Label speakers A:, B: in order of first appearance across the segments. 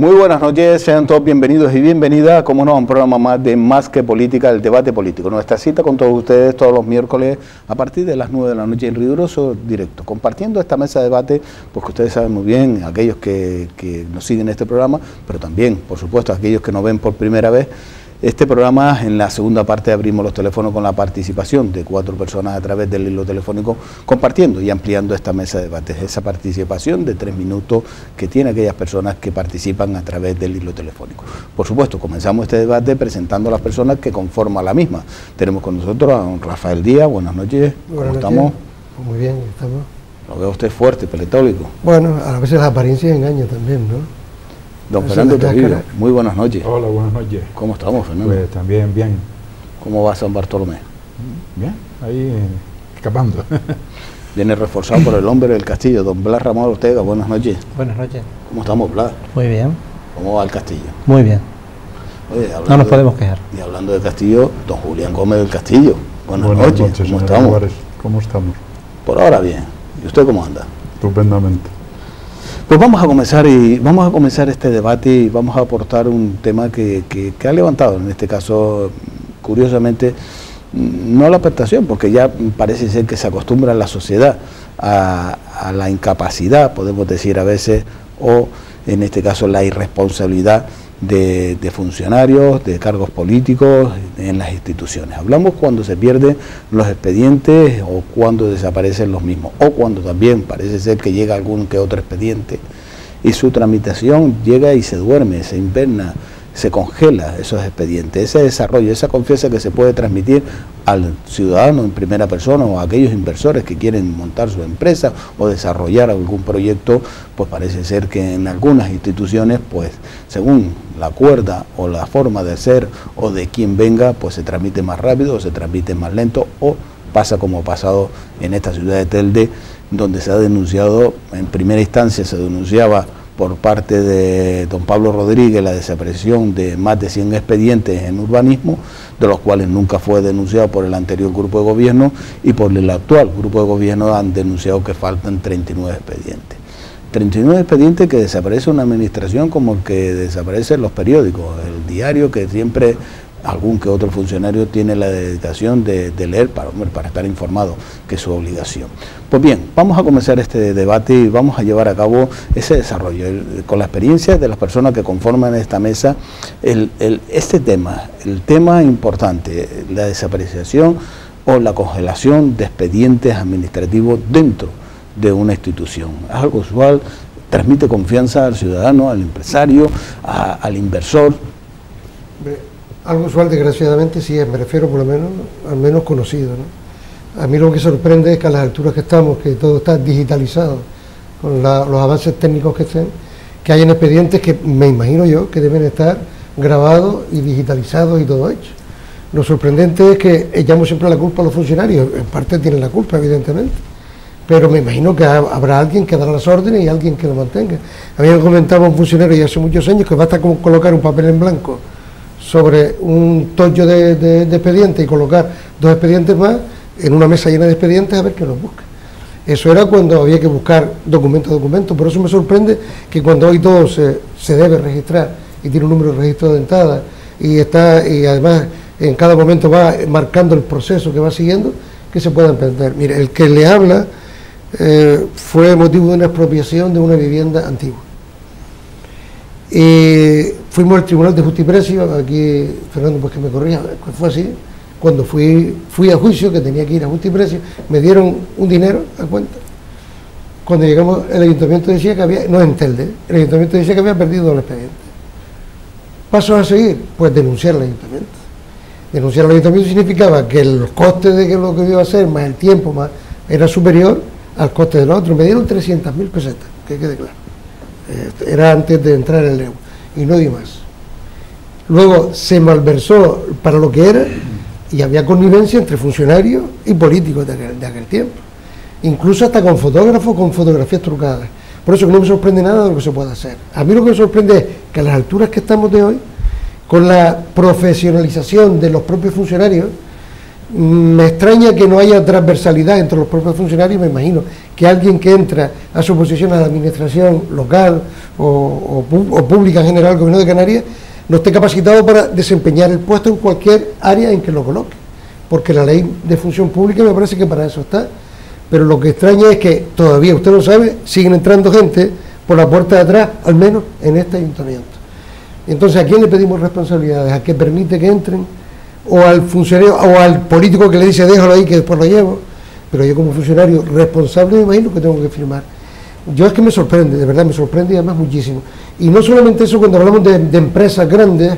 A: Muy buenas noches, sean todos bienvenidos y bienvenidas, como no, a un programa más de Más que Política, el debate político. Nuestra cita con todos ustedes todos los miércoles a partir de las 9 de la noche en riguroso directo, compartiendo esta mesa de debate, porque ustedes saben muy bien, aquellos que nos siguen en este programa, pero también, por supuesto, aquellos que nos ven por primera vez. Este programa, en la segunda parte, abrimos los teléfonos con la participación de 4 personas a través del hilo telefónico, compartiendo y ampliando esta mesa de debates. Esa participación de 3 minutos que tienen aquellas personas que participan a través del hilo telefónico. Por supuesto, comenzamos este debate presentando a las personas que conforman la misma. Tenemos con nosotros a don Rafael Díaz. Buenas noches. ¿Cómo estamos?
B: Muy bien, estamos.
A: Lo veo usted fuerte, peletólico.
B: Bueno, a veces la apariencia engaña también, ¿no?
A: Don Fernando Trujillo, muy buenas noches.
C: Hola, buenas noches.
A: ¿Cómo estamos, Fernando?
C: Pues también bien.
A: ¿Cómo va San Bartolomé?
C: Bien, ahí escapando.
A: Viene reforzado por el hombre del castillo, don Blas Ramón Ortega. Buenas noches.
D: Buenas noches.
A: ¿Cómo estamos, Blas?
D: Muy bien.
A: ¿Cómo va el castillo?
D: Muy bien.
A: Oye,
D: no nos podemos quejar.
A: Y hablando de castillo, don Julián Gómez del Castillo. Buenas noches. ¿Cómo estamos?
C: Álvarez. ¿Cómo estamos?
A: Por ahora bien. ¿Y usted cómo anda?
C: Estupendamente.
A: Pues vamos a comenzar este debate y vamos a aportar un tema que ha levantado, en este caso, curiosamente, no la expectación, porque ya parece ser que se acostumbra la sociedad a la incapacidad, podemos decir a veces, o en este caso la irresponsabilidad de funcionarios, de cargos políticos en las instituciones. Hablamos cuando se pierden los expedientes o cuando desaparecen los mismos, o cuando también parece ser que llega algún que otro expediente y su tramitación llega y se duerme, se inverna, se congela esos expedientes. Ese desarrollo, esa confianza que se puede transmitir al ciudadano en primera persona o a aquellos inversores que quieren montar su empresa o desarrollar algún proyecto, pues parece ser que en algunas instituciones, pues según la cuerda o la forma de ser o de quien venga, pues se tramite más rápido o se tramite más lento, o pasa como ha pasado en esta ciudad de Telde, donde se ha denunciado, en primera instancia se denunciaba por parte de don Pablo Rodríguez la desaparición de más de 100 expedientes en urbanismo, de los cuales nunca fue denunciado por el anterior grupo de gobierno, y por el actual grupo de gobierno han denunciado que faltan 39 expedientes. 39 expedientes que desaparece una administración como el que desaparecen los periódicos, el diario que siempre algún que otro funcionario tiene la dedicación de leer para estar informado, que es su obligación. Pues bien, vamos a comenzar este debate y vamos a llevar a cabo ese desarrollo, con la experiencia de las personas que conforman esta mesa, este tema, el tema importante, la desaparición o la congelación de expedientes administrativos dentro de una institución. Es algo usual, transmite confianza al ciudadano, al empresario, al inversor.
B: Algo usual, desgraciadamente, sí es, me refiero por lo menos, al menos conocido, ¿no? A mí lo que sorprende es que a las alturas que estamos, que todo está digitalizado, con los avances técnicos que estén, que hayan expedientes que me imagino yo que deben estar grabados y digitalizados y todo hecho. Lo sorprendente es que echamos siempre la culpa a los funcionarios, en parte tienen la culpa, evidentemente, pero me imagino que habrá alguien que dará las órdenes y alguien que lo mantenga. A mí me comentaba un funcionario ya hace muchos años que basta con colocar un papel en blanco sobre un tollo de expedientes y colocar 2 expedientes más en una mesa llena de expedientes a ver qué los busca. Eso era cuando había que buscar documento a documento. Por eso me sorprende que cuando hoy todo se debe registrar y tiene un número de registro de entrada y además en cada momento va marcando el proceso que va siguiendo, que se pueda entender. Mire, el que le habla fue motivo de una expropiación de una vivienda antigua. Y fuimos al Tribunal de Justicia y Precio, aquí Fernando pues que me corrija, fue así, cuando fui a juicio, que tenía que ir a Justicia y Precio, me dieron un dinero a cuenta. Cuando llegamos, el ayuntamiento decía que había, no en Telde, el ayuntamiento decía que había perdido el expediente. Pasos a seguir, pues denunciar al ayuntamiento. Denunciar al ayuntamiento significaba que los costes de lo que iba a hacer, más el tiempo, más era superior al coste de los otros. Me dieron 300.000 pesetas, que quede claro. Era antes de entrar en el EU, y no di más. Luego se malversó para lo que era, y había connivencia entre funcionarios y políticos de aquel tiempo, incluso hasta con fotógrafos, con fotografías trucadas. Por eso que no me sorprende nada de lo que se puede hacer. A mí lo que me sorprende es que a las alturas que estamos de hoy, con la profesionalización de los propios funcionarios, Me extraña que no haya transversalidad entre los propios funcionarios. Me imagino que alguien que entra a su posición a la administración local o pública en general, el Gobierno de Canarias, no esté capacitado para desempeñar el puesto en cualquier área en que lo coloque, porque la ley de función pública me parece que para eso está. Pero lo que extraña es que todavía, usted lo sabe, siguen entrando gente por la puerta de atrás, al menos en este ayuntamiento. Entonces, ¿a quién le pedimos responsabilidades? ¿A qué permite que entren? ¿O al funcionario, o al político que le dice déjalo ahí que después lo llevo? Pero yo como funcionario responsable me imagino que tengo que firmar. Yo es que me sorprende, de verdad me sorprende y además muchísimo. Y no solamente eso, cuando hablamos de empresas grandes,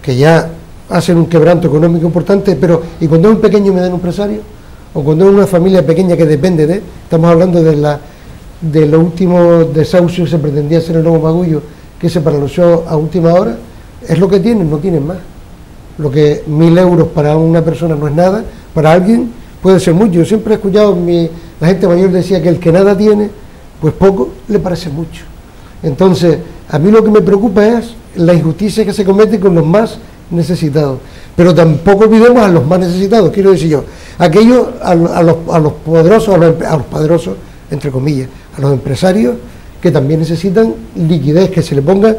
B: que ya hacen un quebranto económico importante, pero ¿y cuando es un pequeño y mediano empresario? O cuando es una familia pequeña que depende de, estamos hablando de los últimos desahucios que se pretendía hacer en el Nuevo Magullo, que se paralizó a última hora, es lo que tienen, no tienen más. Lo que 1.000 euros para una persona no es nada, para alguien puede ser mucho. Yo siempre he escuchado, la gente mayor decía que el que nada tiene, pues poco le parece mucho. Entonces, a mí lo que me preocupa es la injusticia que se comete con los más necesitados. Pero tampoco olvidemos a los más necesitados, quiero decir yo, aquellos, a los poderosos, a los poderosos, entre comillas, a los empresarios que también necesitan liquidez, que se le ponga,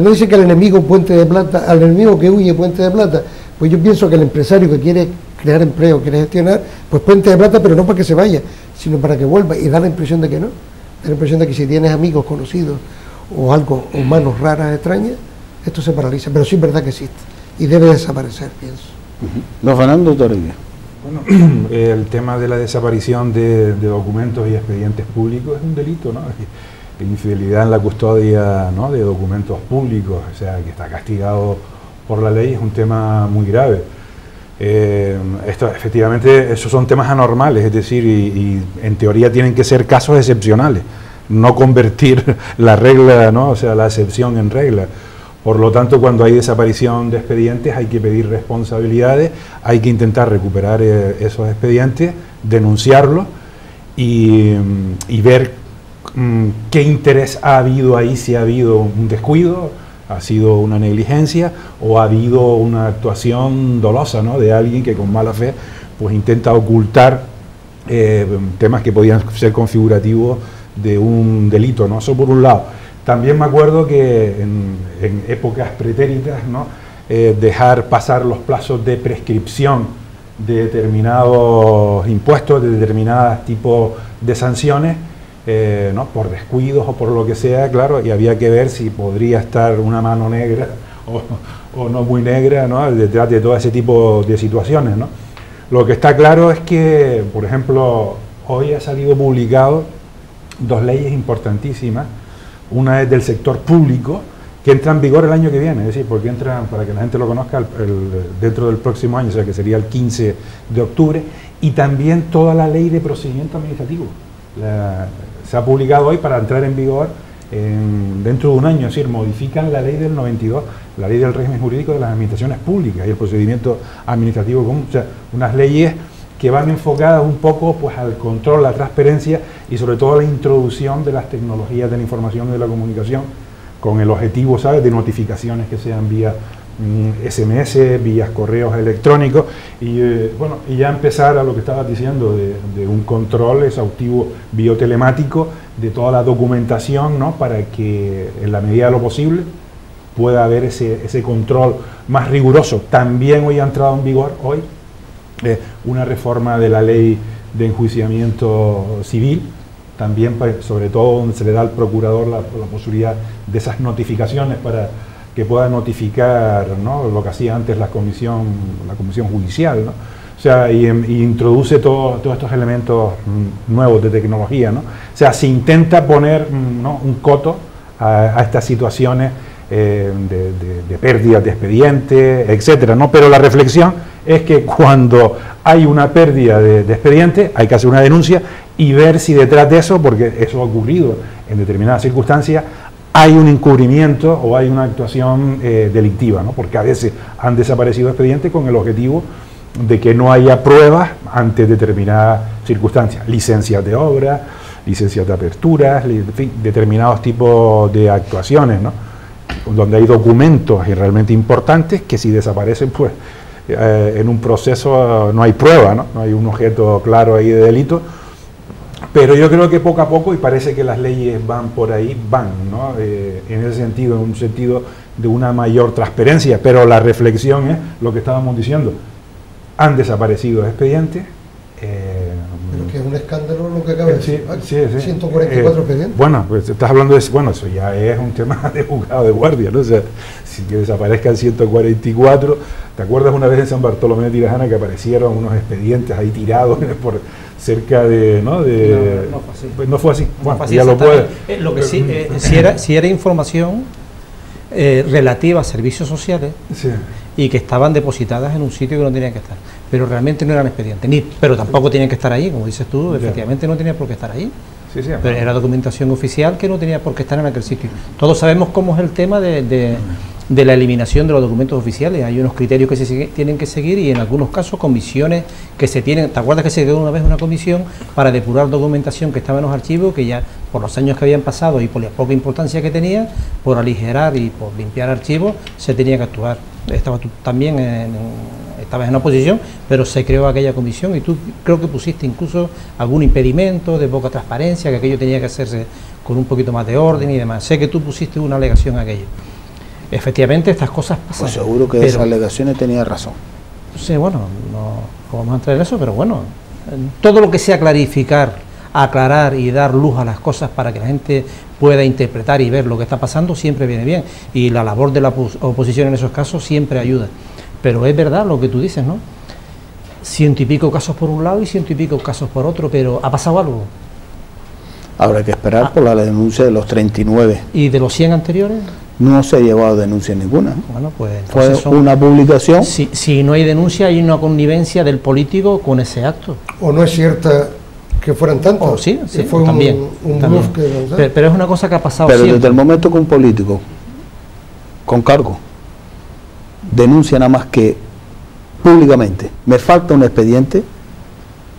B: no dice que al enemigo puente de plata, al enemigo que huye puente de plata, pues yo pienso que el empresario que quiere crear empleo, quiere gestionar, pues puente de plata, pero no para que se vaya, sino para que vuelva, y da la impresión de que no, da la impresión de que si tienes amigos conocidos o algo, o manos raras, extrañas, esto se paraliza, pero sí es verdad que existe, y debe desaparecer, pienso.
A: Don Fernando Toribio.
C: Bueno, el tema de la desaparición de documentos y expedientes públicos es un delito, ¿no? Infidelidad en la custodia, ¿no?, de documentos públicos, o sea, que está castigado por la ley, es un tema muy grave. Esto, efectivamente, esos son temas anormales, es decir, y en teoría tienen que ser casos excepcionales, no convertir la regla, ¿no?, o sea, la excepción en regla. Por lo tanto, cuando hay desaparición de expedientes hay que pedir responsabilidades, hay que intentar recuperar esos expedientes, denunciarlos y ver qué interés ha habido ahí, si ha habido un descuido, ha sido una negligencia o ha habido una actuación dolosa, ¿no?, de alguien que con mala fe pues intenta ocultar temas que podían ser configurativos de un delito, ¿no? Eso por un lado. También me acuerdo que en épocas pretéritas, ¿no?, dejar pasar los plazos de prescripción de determinados impuestos, de determinados tipos de sanciones, ¿no?, por descuidos o por lo que sea, claro, y había que ver si podría estar una mano negra o no muy negra, ¿no?, detrás de todo ese tipo de situaciones, ¿no? Lo que está claro es que, por ejemplo, hoy ha salido publicado 2 leyes importantísimas. Una es del sector público, que entra en vigor el año que viene, es decir, porque entran, para que la gente lo conozca, dentro del próximo año, o sea que sería el 15 de octubre, y también toda la ley de procedimiento administrativo. Se ha publicado hoy para entrar en vigor dentro de un año, es decir, modifican la ley del 92, la ley del régimen jurídico de las administraciones públicas y el procedimiento administrativo común, o sea, unas leyes que van enfocadas un poco pues al control, la transparencia y sobre todo a la introducción de las tecnologías de la información y de la comunicación con el objetivo, ¿sabes?, de notificaciones que sean vía SMS, vía correos electrónicos y bueno, y ya empezar a lo que estabas diciendo de un control exhaustivo biotelemático de toda la documentación, ¿no?, para que en la medida de lo posible pueda haber ese control más riguroso. También hoy ha entrado en vigor, una reforma de la ley de enjuiciamiento civil, también sobre todo donde se le da al procurador la posibilidad de esas notificaciones para que pueda notificar, ¿no?, lo que hacía antes la comisión judicial, ¿no? O sea, y introduce todos estos elementos nuevos de tecnología, ¿no? O sea, se intenta poner, ¿no?, un coto a estas situaciones de pérdidas de expedientes, etcétera, ¿no? Pero la reflexión es que cuando hay una pérdida de expediente hay que hacer una denuncia y ver si detrás de eso, porque eso ha ocurrido en determinadas circunstancias, hay un encubrimiento o hay una actuación delictiva, ¿no? Porque a veces han desaparecido expedientes con el objetivo de que no haya pruebas ante determinadas circunstancias, licencias de obra, licencias de aperturas, en fin, determinados tipos de actuaciones, ¿no?, donde hay documentos realmente importantes que si desaparecen, pues en un proceso no hay prueba, ¿no? No hay un objeto claro ahí de delito, pero yo creo que poco a poco, y parece que las leyes van por ahí, ¿no? En ese sentido, en un sentido de una mayor transparencia, pero la reflexión es lo que estábamos diciendo, han desaparecido expedientes.
B: Pero que es un escándalo lo que acaba de decir.
C: Sí.
B: 144 expedientes.
C: Bueno, pues estás hablando de, bueno, eso ya es un tema de juzgado de guardia, ¿no? O sea, si que desaparezcan 144, ¿te acuerdas una vez en San Bartolomé de Tirajana que aparecieron unos expedientes ahí tirados por cerca de, ¿no?
D: No fue así.
C: Pues no fue así.
D: Bueno,
C: fue así, ya lo puede.
D: Lo que sí, si era información relativa a servicios sociales,
C: Sí.
D: y que estaban depositadas en un sitio que no tenían que estar, pero realmente no eran expedientes, pero tampoco tenían que estar ahí, como dices tú, efectivamente no tenía por qué estar ahí,
C: Sí,
D: pero era documentación oficial que no tenía por qué estar en aquel sitio. Todos sabemos cómo es el tema de la eliminación de los documentos oficiales. Hay unos criterios que se tienen que seguir y en algunos casos comisiones que se tienen. ¿Te acuerdas que se quedó una vez una comisión para depurar documentación que estaba en los archivos, que ya por los años que habían pasado y por la poca importancia que tenía, por aligerar y por limpiar archivos, se tenía que actuar? Estabas tú también estabas en oposición, pero se creó aquella comisión y tú creo que pusiste incluso algún impedimento de poca transparencia, que aquello tenía que hacerse con un poquito más de orden y demás. Sé que tú pusiste una alegación a aquello. Efectivamente, estas cosas pasan.
A: Pues seguro que esas alegaciones tenía razón.
D: Sí, bueno, no vamos a entrar en eso, pero bueno, todo lo que sea clarificar, aclarar y dar luz a las cosas para que la gente pueda interpretar y ver lo que está pasando siempre viene bien, y la labor de la oposición en esos casos siempre ayuda. Pero es verdad lo que tú dices, ¿no? 100 y pico casos por un lado y 100 y pico casos por otro, pero ¿ha pasado algo?
A: Habrá que esperar por la denuncia de los 39.
D: ¿Y de los 100 anteriores?
A: No se ha llevado denuncia ninguna.
D: Bueno, pues
A: fue una publicación.
D: Si no hay denuncia, hay una connivencia del político con ese acto.
B: ¿O no es cierta que fueran tantos?
D: Sí,
B: fue
D: también.
B: un bluff que...
D: Pero es una cosa que ha pasado
A: Pero
D: siempre.
A: desde el momento que un político con cargo denuncia nada más que públicamente, me falta un expediente,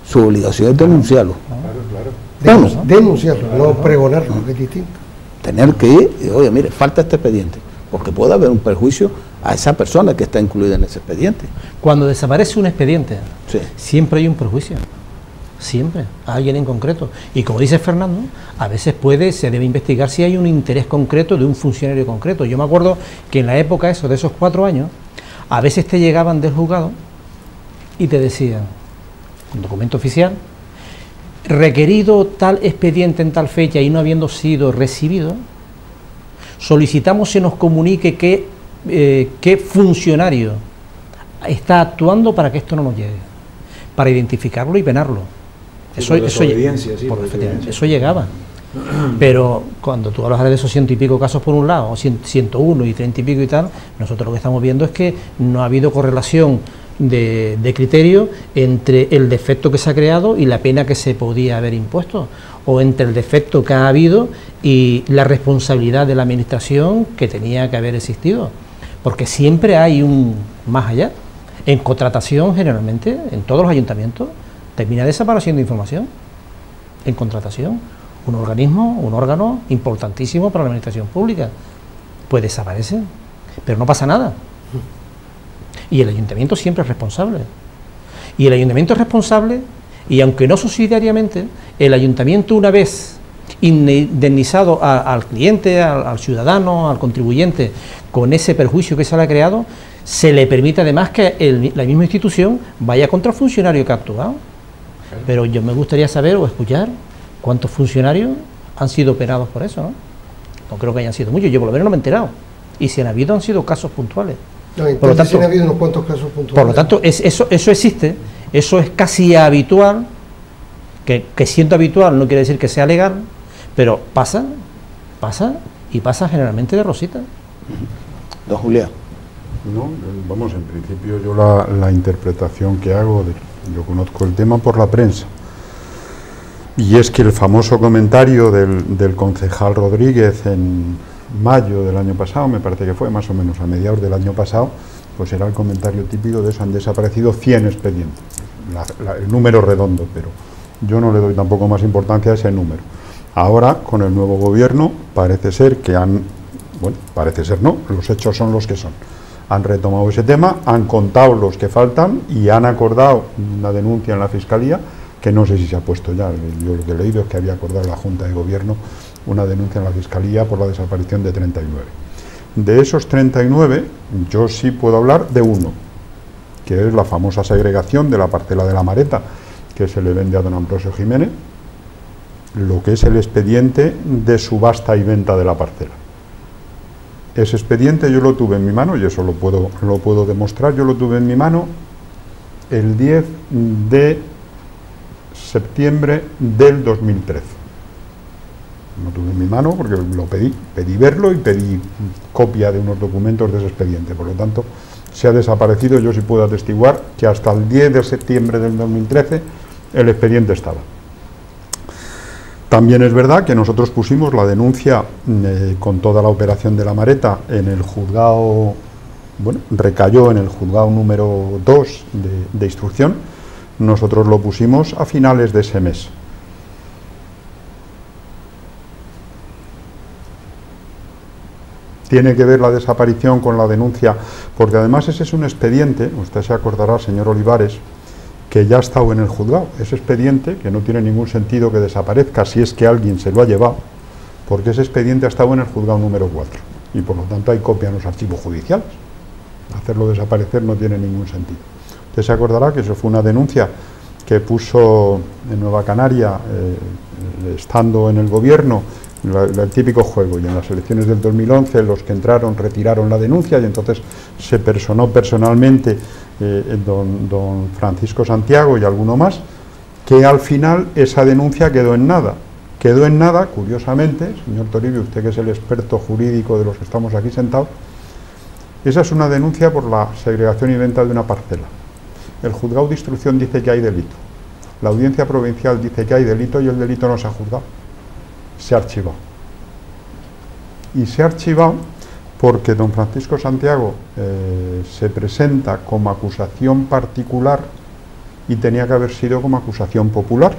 A: su obligación es denunciarlo.
B: Denunciarlo, no pregonarlo, que es distinto.
A: Tener que ir y, oye, mire, falta este expediente, porque puede haber un perjuicio a esa persona que está incluida en ese expediente.
D: Cuando desaparece un expediente,
A: Sí.
D: siempre hay un perjuicio, siempre, a alguien en concreto. Y como dice Fernando, a veces se debe investigar si hay un interés concreto de un funcionario concreto. Yo me acuerdo que en la época de esos 4 años, a veces te llegaban del juzgado y te decían, un documento oficial, requerido tal expediente en tal fecha y no habiendo sido recibido, solicitamos se nos comunique qué funcionario está actuando para que esto no nos llegue, para identificarlo y penarlo.
C: Sí,
D: Eso llegaba. Pero cuando tú hablas de esos 100 y pico casos por un lado, o 101 y 30 y pico y tal, nosotros lo que estamos viendo es que no ha habido correlación de criterio entre el defecto que se ha creado y la pena que se podía haber impuesto, o entre el defecto que ha habido y la responsabilidad de la administración que tenía que haber existido, porque siempre hay un más allá. En contratación, generalmente, en todos los ayuntamientos, termina desapareciendo información. En contratación, un órgano importantísimo para la administración pública, pues desaparece, pero no pasa nada. Y el ayuntamiento siempre es responsable. Y el ayuntamiento es responsable, y aunque no subsidiariamente, el ayuntamiento, una vez indemnizado al cliente, al ciudadano, al contribuyente, con ese perjuicio que se le ha creado, se le permite además que la misma institución vaya contra el funcionario que ha actuado. Pero yo me gustaría saber o escuchar cuántos funcionarios han sido operados por eso, ¿no? No creo que hayan sido muchos, yo por lo menos no me he enterado. Y si han habido, han sido casos puntuales.
B: No, por lo tanto, sí ha habido unos cuantos casos puntuales.
D: Por lo tanto, eso existe, eso es casi habitual, que siendo habitual no quiere decir que sea legal, pero pasa y pasa generalmente de rosita.
A: Don Julián.
E: No, vamos, en principio yo la interpretación que hago, yo conozco el tema por la prensa, y es que el famoso comentario del concejal Rodríguez en mayo del año pasado, me parece que fue más o menos a mediados del año pasado, pues era el comentario típico de eso: han desaparecido 100 expedientes, el número redondo, pero yo no le doy tampoco más importancia a ese número. Ahora, con el nuevo gobierno, parece ser que parece ser no, los hechos son los que son. Han retomado ese tema, han contado los que faltan y han acordado una denuncia en la Fiscalía, que no sé si se ha puesto ya. Yo lo que he leído es que había acordado la Junta de Gobierno una denuncia en la Fiscalía por la desaparición de 39. De esos 39, yo sí puedo hablar de uno, que es la famosa segregación de la parcela de La Mareta, que se le vende a don Ambrosio Jiménez, lo que es el expediente de subasta y venta de la parcela. Ese expediente yo lo tuve en mi mano, y eso lo puedo demostrar. Yo lo tuve en mi mano el 10 de septiembre del 2013. Lo tuve en mi mano porque lo pedí verlo y pedí copia de unos documentos de ese expediente. Por lo tanto, se ha desaparecido. Yo sí puedo atestiguar que hasta el 10 de septiembre del 2013 el expediente estaba. También es verdad que nosotros pusimos la denuncia con toda la operación de La Mareta en el juzgado, bueno, recayó en el juzgado número 2 de instrucción. Nosotros lo pusimos a finales de ese mes. Tiene que ver la desaparición con la denuncia, porque además ese es un expediente, usted se acordará, señor Olivares, que ya ha estado en el juzgado. Ese expediente, que no tiene ningún sentido que desaparezca si es que alguien se lo ha llevado, porque ese expediente ha estado en el juzgado número 4, y por lo tanto hay copia en los archivos judiciales. Hacerlo desaparecer no tiene ningún sentido. Usted se acordará que eso fue una denuncia que puso en Nueva Canaria, estando en el gobierno, el típico juego, y en las elecciones del 2011 los que entraron retiraron la denuncia, y entonces se personó personalmente don Francisco Santiago y alguno más, que al final esa denuncia quedó en nada. Quedó en nada, curiosamente, señor Toribio, usted que es el experto jurídico de los que estamos aquí sentados, esa es una denuncia por la segregación y venta de una parcela. El juzgado de instrucción dice que hay delito, la audiencia provincial dice que hay delito y el delito no se ha juzgado, se ha archivado. Y se ha archivado porque don Francisco Santiago se presenta como acusación particular y tenía que haber sido como acusación popular,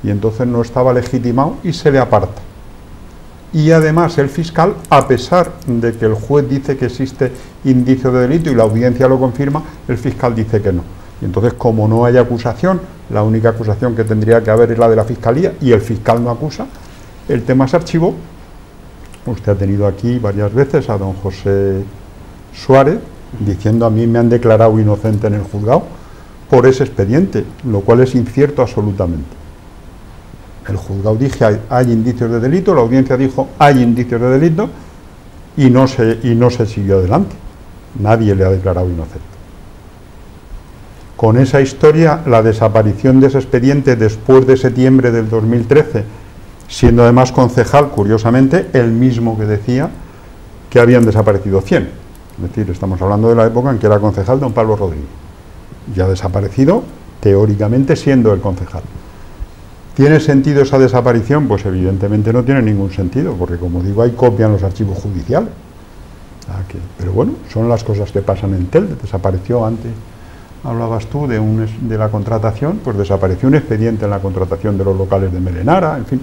E: y entonces no estaba legitimado y se le aparta. Y además el fiscal, a pesar de que el juez dice que existe indicio de delito y la audiencia lo confirma, el fiscal dice que no. Y entonces, como no hay acusación, la única acusación que tendría que haber es la de la Fiscalía, y el fiscal no acusa, el tema se archivó. Usted ha tenido aquí varias veces a don José Suárez diciendo: a mí me han declarado inocente en el juzgado por ese expediente, lo cual es incierto absolutamente. El juzgado dije hay indicios de delito, la audiencia dijo hay indicios de delito, y no se siguió adelante. Nadie le ha declarado inocente. Con esa historia, la desaparición de ese expediente después de septiembre del 2013, siendo además concejal, curiosamente, el mismo que decía que habían desaparecido 100. Es decir, estamos hablando de la época en que era concejal don Pablo Rodríguez. Ya ha desaparecido, teóricamente, siendo el concejal. ¿Tiene sentido esa desaparición? Pues evidentemente no tiene ningún sentido, porque como digo, hay copia en los archivos judiciales. Pero bueno, son las cosas que pasan en Telde. Desapareció antes, hablabas tú de la contratación, pues desapareció un expediente en la contratación de los locales de Melenara, en fin.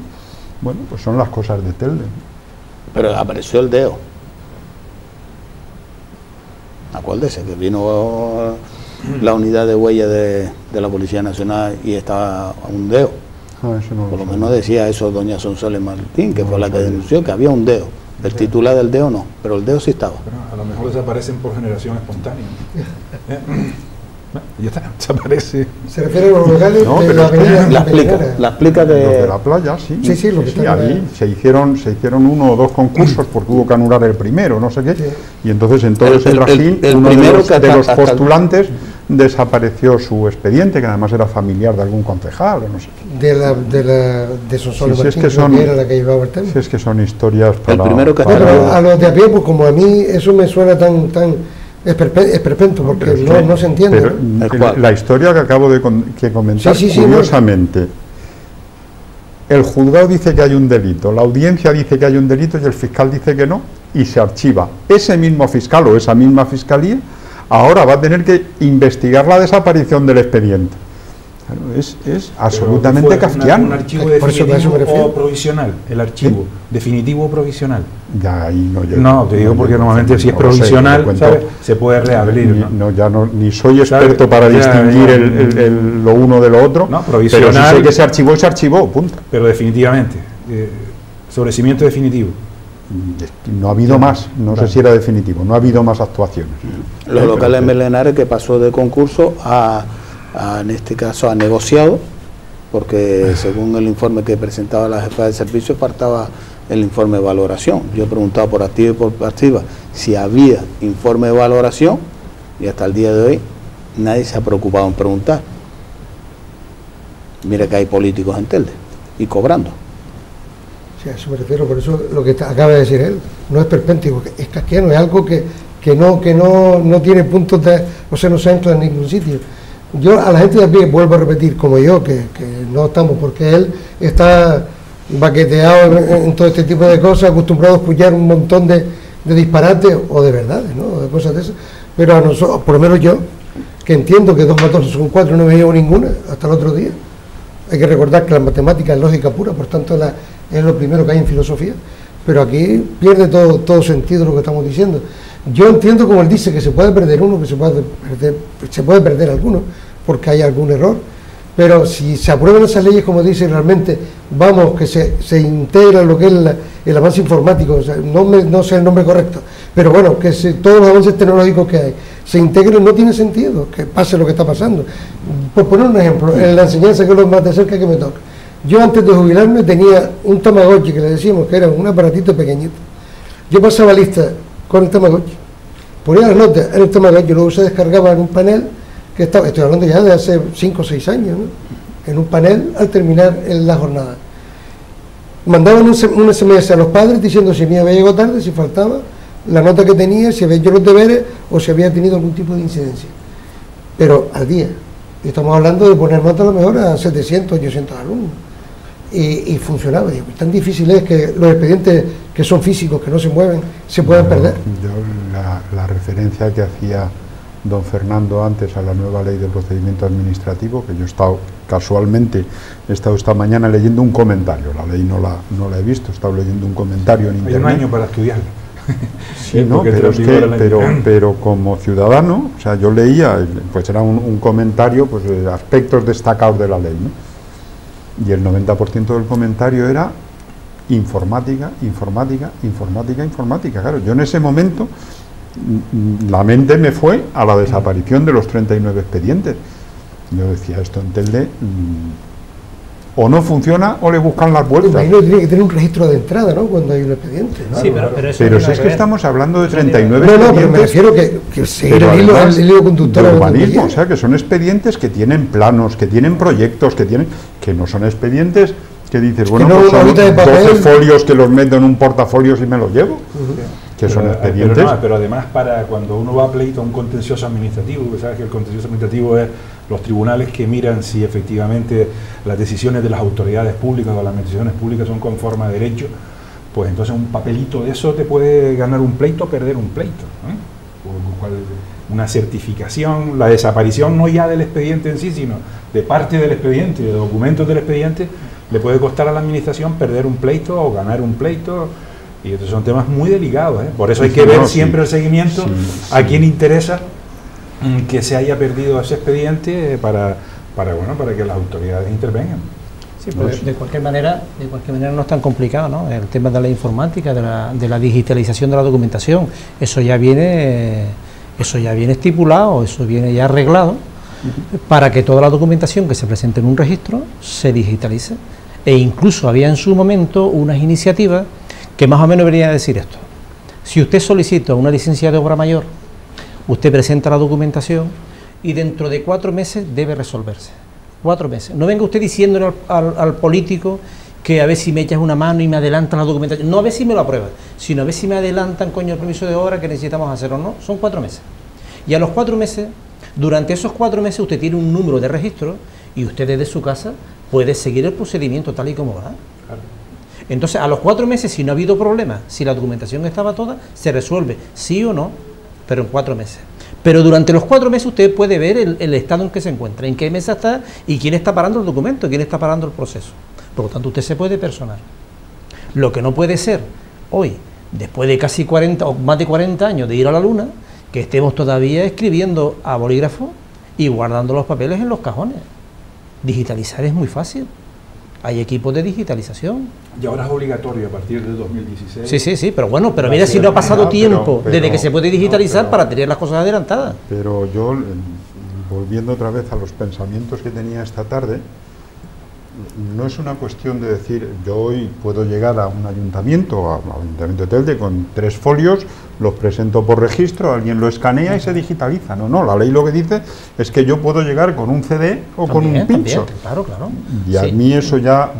E: Bueno, pues son las cosas de Telde.
A: Pero apareció el DEO. Acuérdese que vino la unidad de huella de la Policía Nacional y estaba un DEO.
E: Eso no
A: por lo menos decía eso doña Sonsoles Martín, que fue la que denunció que había un DEO. El titular del DEO no, pero el DEO sí estaba.
C: Pero a lo mejor desaparecen por generación espontánea. Ya está, desaparece.
B: Se refiere a los locales
E: no,
B: de la avenida.
E: La explica de... Los de la playa, sí.
B: Sí, lo que está
E: ahí se hicieron 1 o 2 concursos porque hubo que anular el primero, no sé qué. Sí. Y entonces en todo ese trajín, uno de los postulantes desapareció su expediente, que además era familiar de algún concejal, o no sé qué.
B: De Sonsoles Martín,
E: es que son,
B: era la que llevaba el tema.
E: Si es que son historias para...
A: El primero que
B: a los de a pie, pues como a mí eso me suena tan esperpento, porque no se entiende.
E: Pero la historia que acabo de comentar, curiosamente, el juzgado dice que hay un delito, la audiencia dice que hay un delito y el fiscal dice que no, y se archiva. Ese mismo fiscal o esa misma fiscalía ahora va a tener que investigar la desaparición del expediente. es absolutamente kafkiano.
C: Un archivo
B: Por eso me
C: definitivo
B: refiero.
C: o provisional, el archivo, definitivo o provisional.
E: Ya ahí no llego.
C: No, te digo porque normalmente si es
E: no lo sé,
C: provisional,
E: te cuento.
C: ¿sabes? Se puede reabrir, ¿no?
E: Ni soy experto para distinguir lo uno de lo otro,
C: No,
E: pero
C: provisional.
E: sí sé que se archivó, punto.
C: Pero definitivamente, sobrecimiento definitivo.
E: No ha habido más, no sé si era definitivo, no ha habido más actuaciones.
A: Los locales Melenares, que pasó de concurso en este caso a negociado, porque según el informe que presentaba la jefa de servicio faltaba el informe de valoración. Yo he preguntado por activa y por pasiva si había informe de valoración y hasta el día de hoy nadie se ha preocupado en preguntar. Mira que hay políticos en Telde y cobrando.
B: Sí, a eso me refiero, por eso lo que acaba de decir él, no es perpéntico, es kafkiano, es algo que no tiene puntos de, o sea, no se ancla en ningún sitio. Yo a la gente de a pie, vuelvo a repetir, como yo, que no estamos, porque él está baqueteado en todo este tipo de cosas, acostumbrado a escuchar un montón de disparates o de verdades, ¿no? De cosas de esas, pero a nosotros, por lo menos yo, que entiendo que 2 más 2 son 4, no me llevo ninguna hasta el otro día. Hay que recordar que la matemática es lógica pura, por tanto es lo primero que hay en filosofía, pero aquí pierde todo sentido lo que estamos diciendo. Yo entiendo, como él dice, que se puede perder uno, que se puede perder alguno, porque hay algún error, pero si se aprueban esas leyes, como dice, realmente, vamos, que se integra lo que es el avance informático, o sea, no sé el nombre correcto, pero bueno, que todos los avances tecnológicos que hay se integren, no tiene sentido que pase lo que está pasando. Por poner un ejemplo, en la enseñanza, que es lo más de cerca que me toca, yo antes de jubilarme tenía un Tamagotchi, que le decíamos que era un aparatito pequeñito. Yo pasaba lista con el Tamagotchi, ponía las notas en el Tamagotchi, luego se descargaba en un panel, que estaba, estoy hablando ya de hace 5 o 6 años, ¿no? En un panel al terminar la jornada. Mandaban un SMS a los padres diciendo si me había llegado tarde, si faltaba, la nota que tenía, si había hecho los deberes o si había tenido algún tipo de incidencia. Pero al día. Y estamos hablando de poner nota a lo mejor a 700, 800 alumnos. Y funcionaba. Y tan difícil es que los expedientes que son físicos, que no se mueven, se pueden perder.
E: La referencia que hacía don Fernando antes a la nueva ley de procedimiento administrativo, que yo he estado casualmente, esta mañana leyendo un comentario, la ley no la he visto, he estado leyendo un comentario en internet.
C: Hay un año para estudiarla.
E: Sí, no, pero como ciudadano, o sea, yo leía, pues era un comentario, pues de aspectos destacados de la ley, ¿no? Y el 90% del comentario era informática. Claro, yo en ese momento la mente me fue a la desaparición de los 39 expedientes. Yo decía, esto en Telde o no funciona o le buscan las vueltas.
B: Imagino que tiene que tener un registro de entrada, ¿no? Cuando hay un expediente, ¿no?
D: Sí,
E: pero si es que estamos hablando de 39
B: no,
E: expedientes.
B: pero me refiero que seguir el hilo conductor
E: de urbanismo, o sea, que son expedientes que tienen planos, que tienen proyectos, que no son expedientes que dices, bueno,
B: no,
E: pues son
B: de
E: 12 folios que los meto en un portafolios y me los llevo. Que son expedientes.
C: Pero además, para cuando uno va a pleito a un contencioso administrativo, sabes que el contencioso administrativo es los tribunales que miran si efectivamente las decisiones de las autoridades públicas o las administraciones públicas son conformes a derecho, pues entonces un papelito de eso te puede ganar un pleito o perder un pleito, ¿no? Una certificación, la desaparición no ya del expediente en sí, sino de parte del expediente, de documentos del expediente, le puede costar a la administración perder un pleito o ganar un pleito. Y estos son temas muy delicados, ¿eh? Por eso hay que ver siempre el seguimiento a quien interesa que se haya perdido ese expediente para que las autoridades intervengan.
D: Sí, pero de cualquier manera no es tan complicado, ¿no? El tema de la informática, de la digitalización de la documentación, eso ya viene estipulado, eso viene ya arreglado para que toda la documentación que se presente en un registro se digitalice. E incluso había en su momento unas iniciativas que más o menos venía a decir esto: si usted solicita una licencia de obra mayor, usted presenta la documentación y dentro de 4 meses debe resolverse. 4 meses. No venga usted diciéndole al político que a ver si me echas una mano y me adelantan la documentación. No a ver si me lo aprueban, sino a ver si me adelantan, coño, el permiso de obra que necesitamos hacer o no. Son 4 meses. Y a los 4 meses, durante esos 4 meses usted tiene un número de registro y usted desde su casa puede seguir el procedimiento tal y como va. Claro. Entonces, a los 4 meses, si no ha habido problema, si la documentación estaba toda, se resuelve, sí o no, pero en 4 meses. Pero durante los 4 meses usted puede ver el estado en que se encuentra, en qué mesa está y quién está parando el documento, quién está parando el proceso. Por lo tanto, usted se puede personar. Lo que no puede ser hoy, después de casi 40 o más de 40 años de ir a la luna, que estemos todavía escribiendo a bolígrafo y guardando los papeles en los cajones. Digitalizar es muy fácil. Hay equipos de digitalización.
C: Y ahora es obligatorio a partir de 2016.
D: Sí, pero bueno, pero mira si no ha pasado tiempo desde que se puede digitalizar para tener las cosas adelantadas.
E: Pero yo, volviendo otra vez a los pensamientos que tenía esta tarde, no es una cuestión de decir, yo hoy puedo llegar a un ayuntamiento, al Ayuntamiento de Telde, con 3 folios, los presento por registro, alguien lo escanea y se digitaliza. No, la ley lo que dice es que yo puedo llegar con un CD o con un pincho.
D: Claro.
E: Y a mí eso ya,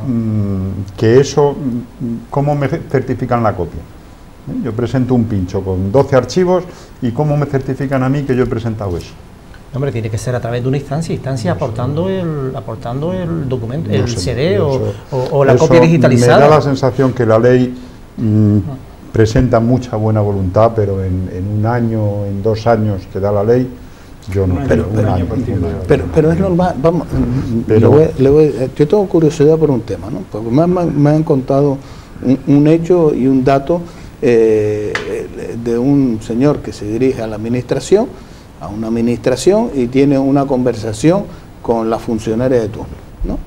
E: ¿cómo me certifican la copia? Yo presento un pincho con 12 archivos y ¿cómo me certifican a mí que yo he presentado eso?
D: Hombre, tiene que ser a través de una instancia aportando el documento, el CD o la copia digitalizada.
E: Me da la sensación que la ley presenta mucha buena voluntad, pero en un año, en 2 años que da la ley, yo no.
A: Pero es normal, vamos, yo tengo curiosidad por un tema, ¿no? Porque me han contado un hecho y un dato de un señor que se dirige a la administración, y tiene una conversación con la funcionaria de turno, ¿no?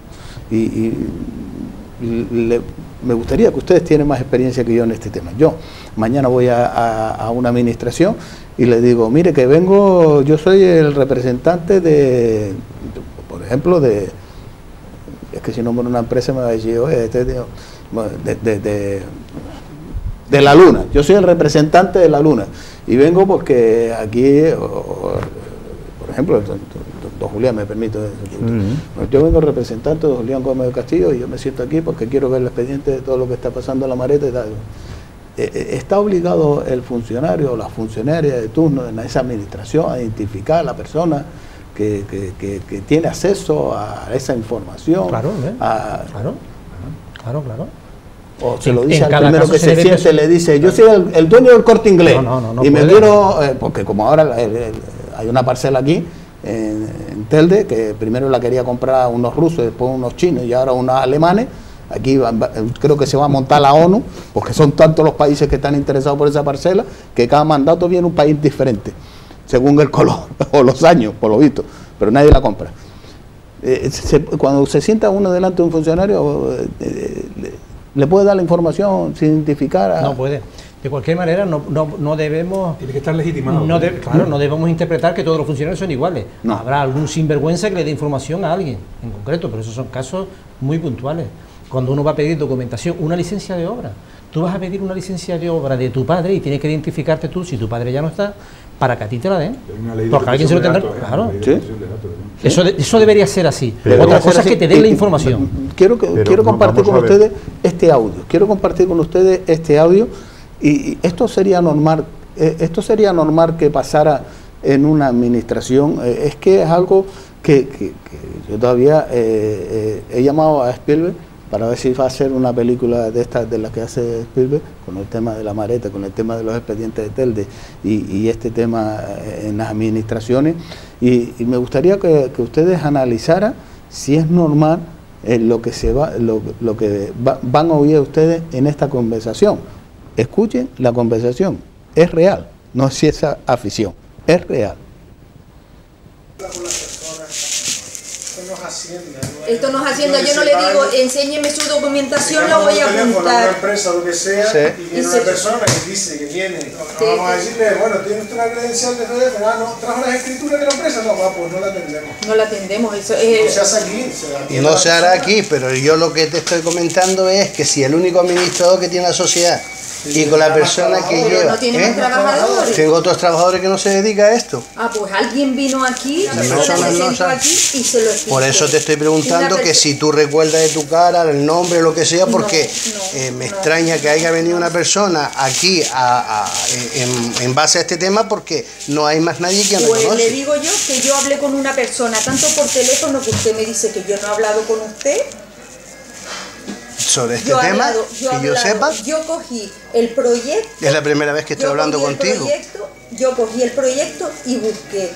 A: Me gustaría que ustedes tienen más experiencia que yo en este tema. Yo mañana voy a una administración y le digo, mire que vengo, yo soy el representante por ejemplo, es que si nombro una empresa me va a decir, oye, de la Luna, yo soy el representante de la Luna y vengo porque aquí, por ejemplo, don Julián, me permito, yo vengo representante de Julián Gómez de Castillo y yo me siento aquí porque quiero ver el expediente de todo lo que está pasando en la Mareta y tal. ¿Está obligado el funcionario o la funcionaria de turno en esa administración a identificar a la persona que tiene acceso a esa información?
D: Claro.
A: O se lo dice al primero que se siente, le dice, yo soy el dueño del Corte Inglés y me quiero, porque como ahora hay una parcela aquí en Telde que primero la quería comprar unos rusos, después unos chinos y ahora unos alemanes. Aquí creo que se va a montar la ONU, porque son tantos los países que están interesados por esa parcela, que cada mandato viene un país diferente, según el color o los años, por lo visto, pero nadie la compra. Cuando se sienta uno delante de un funcionario, ¿le puede dar la información sin identificar?
D: No puede. De cualquier manera, no debemos...
C: Tiene que estar legitimado.
D: Claro, no debemos interpretar que todos los funcionarios son iguales.
A: No.
D: Habrá algún sinvergüenza que le dé información a alguien en concreto, pero esos son casos muy puntuales. Cuando uno va a pedir documentación, una licencia de obra, tú vas a pedir una licencia de obra de tu padre y tienes que identificarte tú, si tu padre ya no está, para que a ti te la den. Porque alguien se lo tendrá. Claro.
A: ¿Sí?
D: Eso debería ser así.
E: Pero
D: otra cosa es que te den la información.
A: Quiero compartir con ustedes este audio. Y esto sería normal que pasara en una administración. Es que es algo que yo todavía he llamado a Spielberg para ver si va a hacer una película de estas de las que hace Spielberg, con el tema de la Mareta, con el tema de los expedientes de Telde y este tema en las administraciones, y me gustaría que ustedes analizaran si es normal lo que van a oír ustedes en esta conversación. Escuchen la conversación, es real, no es esa afición, es real.
F: Esto no es Hacienda, yo no le digo, enséñeme su documentación, la voy a apuntar.
G: Una empresa o lo que sea, sí. Y viene una persona que dice que viene, vamos a decirle, bueno, ¿tiene usted una credencial de red? No, ¿trajo las escrituras de la empresa? No, pues no la atendemos.
F: No la atendemos, eso
G: es... No se hace aquí.
H: No se hará aquí, pero yo lo que te estoy comentando es que si el único administrador que tiene la sociedad y con la persona que lleva...
F: ¿No tiene más trabajadores?
H: Tengo otros trabajadores que no se dedican a esto.
F: Ah, pues alguien vino aquí, aquí y se lo explicó.
H: Por eso te estoy preguntando que si tú recuerdas de tu cara, el nombre, lo que sea, porque me extraña que haya venido una persona aquí en base a este tema, porque no hay más nadie que me conoce.
F: Pues le digo yo que yo hablé con una persona, tanto por teléfono que usted me dice que yo no he hablado con usted.
H: sobre este tema, que yo sepa.
F: Yo cogí el proyecto.
H: Es la primera vez que estoy hablando contigo.
F: Yo cogí el proyecto y busqué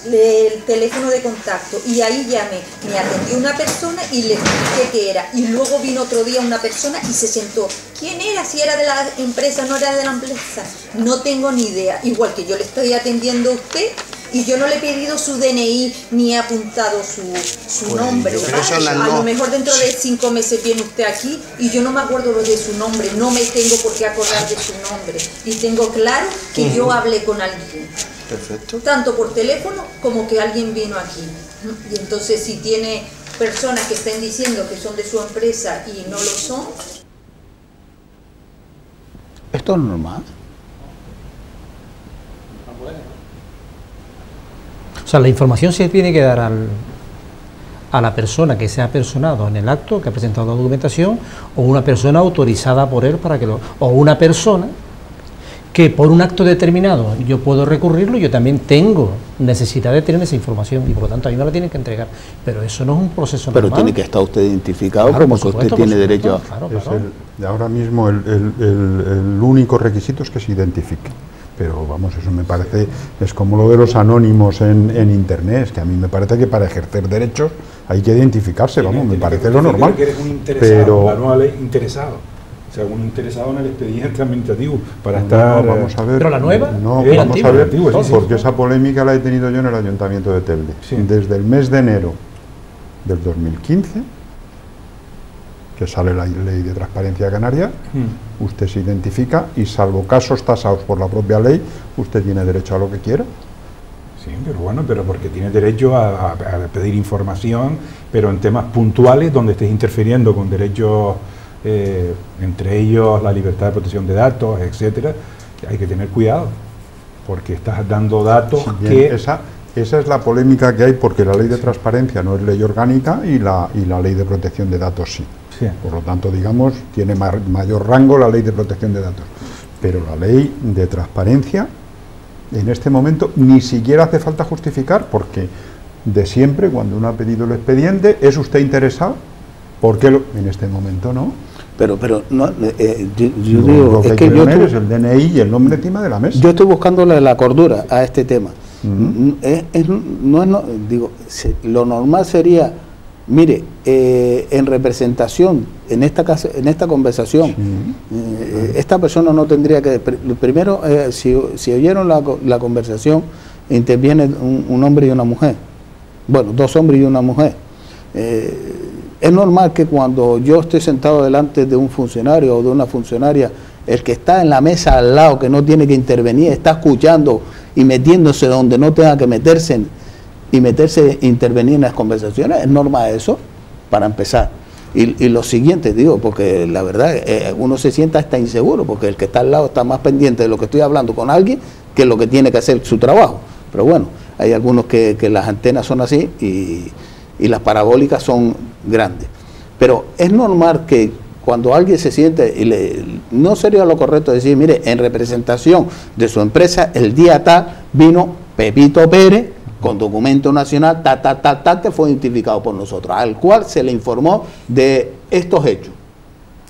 F: el teléfono de contacto y ahí llamé, me atendió una persona y le expliqué qué era, y luego vino otro día una persona y se sentó. ¿Quién era? Si era de la empresa, no era de la empresa, no tengo ni idea. Igual que yo le estoy atendiendo a usted y yo no le he pedido su DNI ni he apuntado su nombre. A lo mejor dentro de 5 meses viene usted aquí y yo no me acuerdo de su nombre, no me tengo por qué acordar de su nombre, y tengo claro que yo hablé con alguien.
H: Perfecto.
F: Tanto por teléfono como que alguien vino aquí. Y entonces si tiene personas que estén diciendo que son de su empresa y no lo son.
A: ¿Esto es normal?
D: O sea, la información se tiene que dar a la persona que se ha personado en el acto, que ha presentado la documentación, o una persona autorizada por él para que lo... o una persona que por un acto determinado yo puedo recurrirlo, yo también tengo necesidad de tener esa información y por lo tanto a mí me la tienen que entregar, pero eso no es un proceso normal.
A: Pero tiene que estar usted identificado, claro, como que usted tiene derecho a...
D: Claro.
E: Ahora mismo el único requisito es que se identifique, pero vamos, eso me parece, es como lo de los anónimos en internet, es que a mí me parece que para ejercer derechos hay que identificarse, vamos, me parece lo normal.
C: Que eres un interesado, pero la nueva ley interesado. O sea, un interesado en el expediente administrativo para estar...
E: No, vamos a ver.
D: ¿Pero la nueva?
E: No, vamos a ver, porque esa polémica la he tenido yo en el Ayuntamiento de Telde. Sí. Desde el mes de enero del 2015, que sale la ley de transparencia canaria, usted se identifica y salvo casos tasados por la propia ley, usted tiene derecho a lo que quiera.
C: Sí, pero bueno, pero porque tiene derecho a pedir información, pero en temas puntuales donde estés interfiriendo con derechos... entre ellos la libertad de protección de datos, etcétera, hay que tener cuidado, porque estás dando datos que...
E: Esa es la polémica que hay, porque la ley de transparencia no es ley orgánica y la ley de protección de datos sí. Por lo tanto, digamos, tiene mayor rango la ley de protección de datos. Pero la ley de transparencia, en este momento, ni siquiera hace falta justificar, porque de siempre, cuando uno ha pedido el expediente, ¿es usted interesado? ¿Por qué en este momento no?
A: Pero no, yo
E: digo,
A: digo, es que yo
E: es el DNI y el nombre encima de la mesa.
A: Yo estoy buscándole la cordura a este tema. Lo normal sería, mire, en representación, en esta conversación, esta persona no tendría que... Primero, si oyeron la conversación, interviene un hombre y una mujer. Bueno, 2 hombres y una mujer. Es normal que cuando yo esté sentado delante de un funcionario o de una funcionaria, el que está en la mesa al lado, que no tiene que intervenir, está escuchando y metiéndose donde no tenga que meterse intervenir en las conversaciones, es normal eso, para empezar. Y lo siguiente, digo, porque la verdad, uno se sienta hasta inseguro, porque el que está al lado está más pendiente de lo que estoy hablando con alguien que lo que tiene que hacer su trabajo. Pero bueno, hay algunos que las antenas son así y las parabólicas son grandes. Pero es normal que cuando alguien se siente, no sería lo correcto decir, mire, en representación de su empresa, el día tal vino Pepito Pérez con documento nacional, que fue identificado por nosotros, al cual se le informó de estos hechos.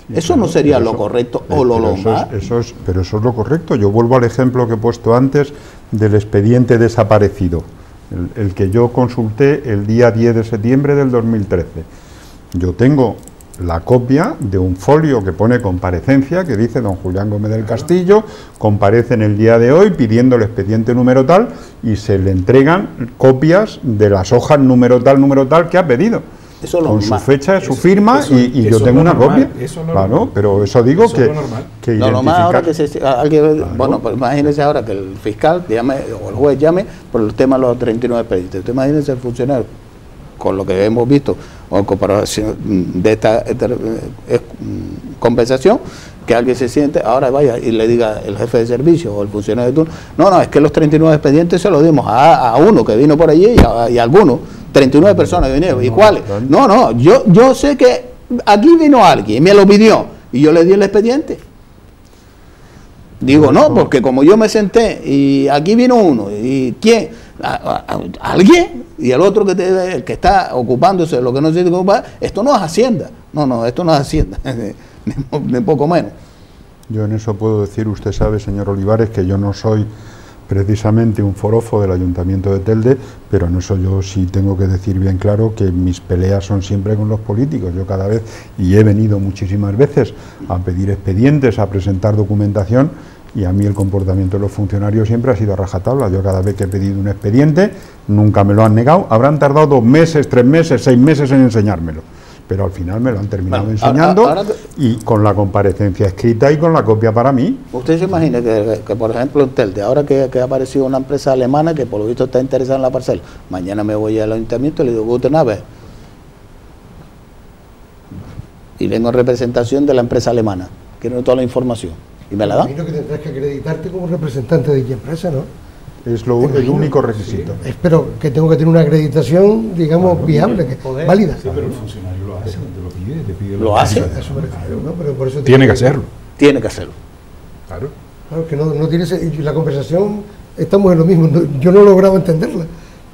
A: Sí, eso no sería lo correcto o lo normal.
E: Pero eso es lo correcto. Yo vuelvo al ejemplo que he puesto antes del expediente desaparecido. El que yo consulté el día 10 de septiembre del 2013. Yo tengo la copia de un folio que pone comparecencia, que dice don Julián Gómez del Castillo, comparece en el día de hoy pidiendo el expediente número tal, y se le entregan copias de las hojas número tal que ha pedido.
A: Eso es lo
E: con
A: normal.
E: Su fecha, su firma, y yo tengo una copia. Claro, pero eso digo que
A: lo normal ahora que alguien,
E: claro.
A: Bueno, pues imagínense ahora que el fiscal llame o el juez llame por el tema de los 39 expedientes. Usted imagínense el funcionario, con lo que hemos visto, o en comparación de esta compensación, que alguien se siente, ahora vaya y le diga el jefe de servicio o el funcionario de turno, no, es que los 39 expedientes se los dimos a uno que vino por allí y a algunos, 39 personas que vinieron. ¿Y cuáles? No, yo sé que aquí vino alguien y me lo pidió y yo le di el expediente. Digo, no, porque como yo me senté y aquí vino uno, ¿y quién? ¿Alguien? y el otro el que está ocupándose de lo que no se tiene que ocupar, esto no es Hacienda. No, esto no es Hacienda, ni poco menos.
E: Yo en eso puedo decir, usted sabe, señor Olivares, que yo no soy precisamente un forofo del Ayuntamiento de Telde, pero en eso yo sí tengo que decir bien claro que mis peleas son siempre con los políticos. Yo cada vez, y he venido muchísimas veces a pedir expedientes, a presentar documentación, y a mí el comportamiento de los funcionarios siempre ha sido a rajatabla. Yo cada vez que he pedido un expediente, nunca me lo han negado. Habrán tardado 2 meses, 3 meses, 6 meses en enseñármelo, pero al final me lo han terminado enseñando, y con la comparecencia escrita y con la copia para mí.
A: Usted se imagina que por ejemplo, en Telde, ahora que ha aparecido una empresa alemana que por lo visto está interesada en la parcela, mañana me voy al ayuntamiento y le digo, guten Abend, y vengo en representación de la empresa alemana, quiero toda la información, y me la dan.
B: Imagino que tendrás que acreditarte como representante de dicha empresa, ¿no?
E: Es el único requisito.
B: Sí. Espero que tengo que tener una acreditación, digamos, viable, válida.
C: Sí, pero el funcionario lo hace, te lo pide, te pide.
A: ¿Lo hace?
B: Eso me refiero, ¿no? Pero por eso
C: Tiene que hacerlo.
A: Tiene que hacerlo.
C: Claro.
B: Claro, que no tiene la conversación, estamos en lo mismo, yo no lograba entenderla.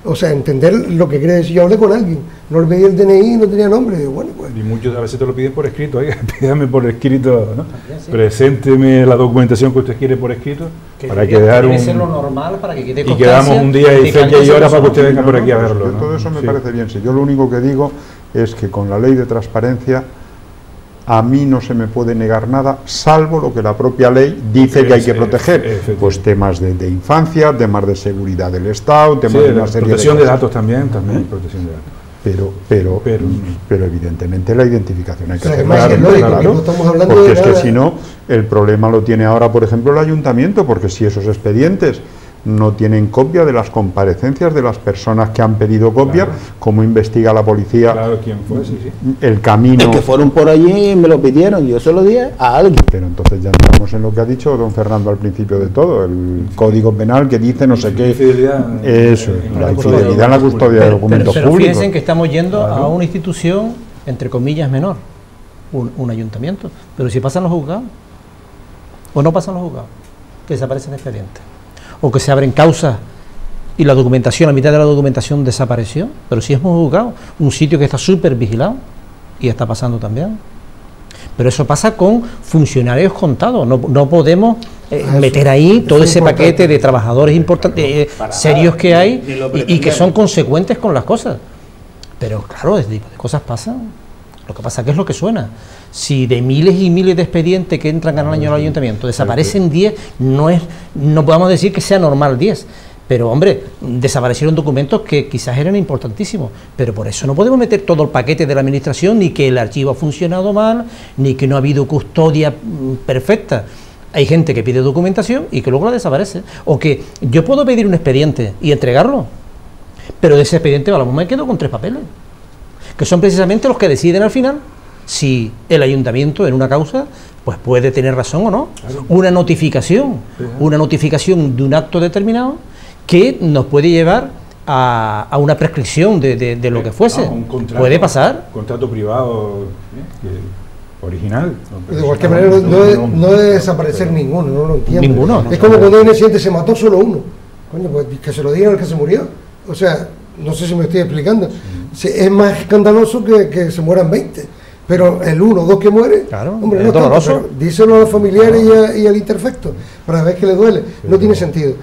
B: O sea, entender lo que quiere decir. Yo hablé con alguien, no le pedí el DNI, no tenía nombre. Digo, bueno, pues.
C: Y muchos a veces te lo piden por escrito. Oiga, pídame por escrito, ¿no? Sí. Presénteme la documentación que usted quiere por escrito. Para quedar
D: debe ser lo normal para que quede
C: constancia. Y quedamos un día y fecha y hora para que usted venga por aquí a verlo. ¿No?
E: Todo eso me parece bien. Si yo lo único que digo es que con la ley de transparencia a mí no se me puede negar nada, salvo lo que la propia ley dice que hay que proteger. Pues temas de infancia, temas de seguridad del Estado, temas de una serie
C: protección
E: de
C: datos también protección de datos.
E: Pero evidentemente la identificación hay que hacerla,
B: claro,
E: porque es que si no, el problema lo tiene ahora, por ejemplo, el ayuntamiento, porque si esos expedientes no tienen copia de las comparecencias de las personas que han pedido copia, cómo investiga la policía
C: quién fue,
E: el camino.
A: Es que fueron por allí y me lo pidieron, yo se lo di a alguien.
E: Pero entonces ya entramos en lo que ha dicho don Fernando al principio de todo, el código penal que dice no sé qué. Eso, la infidelidad en la custodia de documentos
D: pero
E: públicos.
D: Fíjense que estamos yendo a una institución, entre comillas, menor, un ayuntamiento, pero si pasan los juzgados, o no pasan los juzgados, que desaparecen expedientes, o que se abren causas y la documentación, la mitad de la documentación desapareció, pero si hemos juzgado, un sitio que está súper vigilado, y está pasando también. Pero eso pasa con funcionarios contados, no podemos meter ahí todo ese paquete de trabajadores importantes, serios que hay, y que son consecuentes con las cosas. Pero claro, ese tipo de cosas pasan. Lo que pasa que es lo que suena. Si de miles y miles de expedientes que entran al año al ayuntamiento desaparecen 10, no podemos decir que sea normal 10. Pero hombre, desaparecieron documentos que quizás eran importantísimos. Pero por eso no podemos meter todo el paquete de la administración, ni que el archivo ha funcionado mal, ni que no ha habido custodia perfecta. Hay gente que pide documentación y que luego la desaparece. O que yo puedo pedir un expediente y entregarlo, pero de ese expediente a lo mejor me quedo con 3 papeles, que son precisamente los que deciden al final si el ayuntamiento en una causa pues puede tener razón o no. Claro. Una notificación de un acto determinado que nos puede llevar a una prescripción de lo que fuese. Puede pasar.
C: Contrato privado original.
B: De cualquier manera no debe desaparecer ninguno, no lo entiendo.
D: Ninguno.
B: Es como cuando hay un accidente se mató solo uno. Coño, pues que se lo digan al que se murió. O sea, no sé si me estoy explicando. Es más escandaloso que se mueran 20. Pero el 1 o 2 que muere,
D: claro,
B: hombre, no tanto, pero díselo a los familiares y al interfecto, para ver que le duele. No tiene sentido.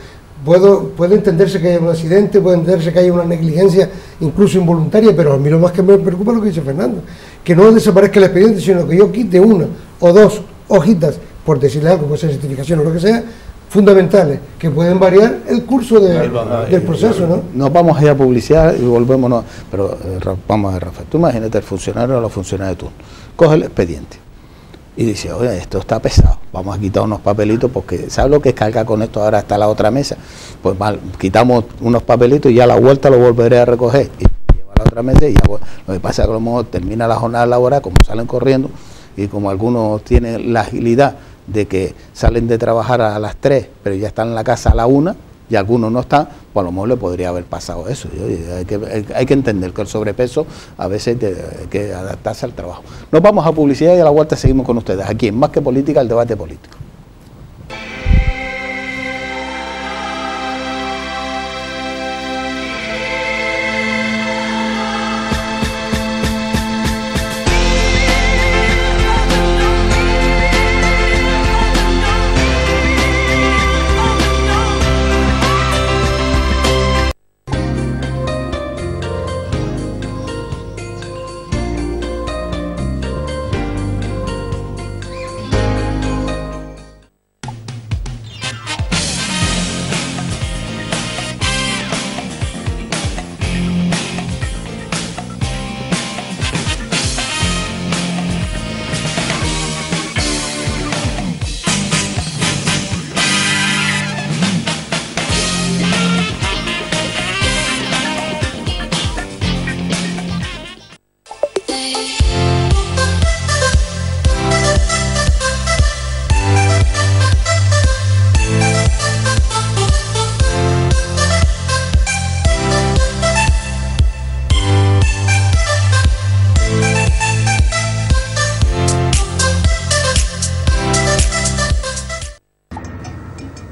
B: Puede entenderse que haya un accidente, puede entenderse que haya una negligencia, incluso involuntaria, pero a mí lo más que me preocupa es lo que dice Fernando, que no desaparezca el expediente, sino que yo quite 1 o 2 hojitas, por decirle algo, puede ser certificación o lo que sea, fundamentales, que pueden variar el curso del proceso, ¿no?
A: Nos vamos a ir a publicidad y volvemos, pero vamos a ver, Rafael, tú imagínate el funcionario o la funcionaria de turno, coge el expediente y dice, oye, esto está pesado, vamos a quitar unos papelitos, porque ¿sabes lo que es cargar con esto ahora hasta la otra mesa? Pues mal, quitamos unos papelitos y ya a la vuelta lo volveré a recoger y lleva a la otra mesa, y ya, lo que pasa es que a lo mejor termina la jornada laboral, como salen corriendo, y como algunos tienen la agilidad de que salen de trabajar a las 3, pero ya están en la casa a la 1, y algunos no están, pues a lo mejor le podría haber pasado eso. Hay que entender que el sobrepeso a veces hay que adaptarse al trabajo. Nos vamos a publicidad y a la vuelta seguimos con ustedes, aquí en Más que Política, el debate político.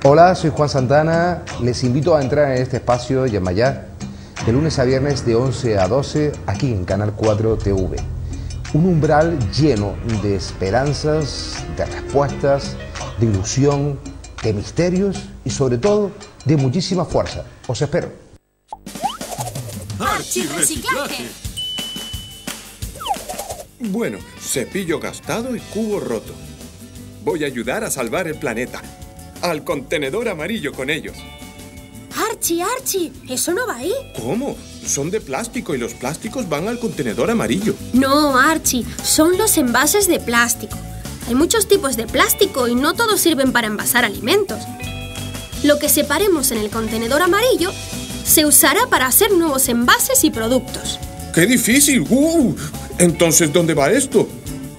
I: Hola, soy Juan Santana. Les invito a entrar en este espacio Yamayá de lunes a viernes de 11 a 12 aquí en Canal 4 TV. Un umbral lleno de esperanzas, de respuestas, de ilusión, de misterios y sobre todo de muchísima fuerza. Os espero.
J: Archirreciclaje. Bueno, cepillo gastado y cubo roto. Voy a ayudar a salvar el planeta. Al contenedor amarillo con ellos.
K: Archie, eso no va ahí.
J: ¿Cómo? Son de plástico y los plásticos van al contenedor amarillo.
K: No, Archie, son los envases de plástico. Hay muchos tipos de plástico y no todos sirven para envasar alimentos. Lo que separemos en el contenedor amarillo se usará para hacer nuevos envases y productos.
J: ¡Qué difícil! Entonces, ¿dónde va esto?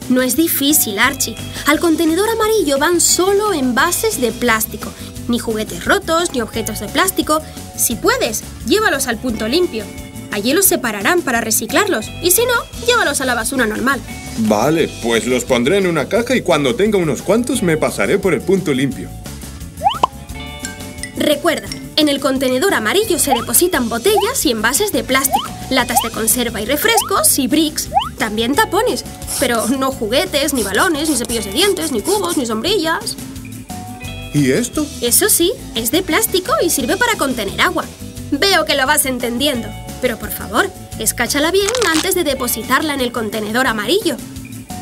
K: No es difícil, Archie. Al contenedor amarillo van solo envases de plástico. Ni juguetes rotos, ni objetos de plástico. Si puedes, llévalos al punto limpio. Allí los separarán para reciclarlos. Y si no, llévalos a la basura normal.
J: Vale, pues los pondré en una caja y cuando tenga unos cuantos me pasaré por el punto limpio.
K: Recuerda, en el contenedor amarillo se depositan botellas y envases de plástico, latas de conserva y refrescos y bricks, también tapones, pero no juguetes, ni balones, ni cepillos de dientes, ni cubos, ni sombrillas.
J: ¿Y esto?
K: Eso sí, es de plástico y sirve para contener agua. Veo que lo vas entendiendo, pero por favor, escáchala bien antes de depositarla en el contenedor amarillo.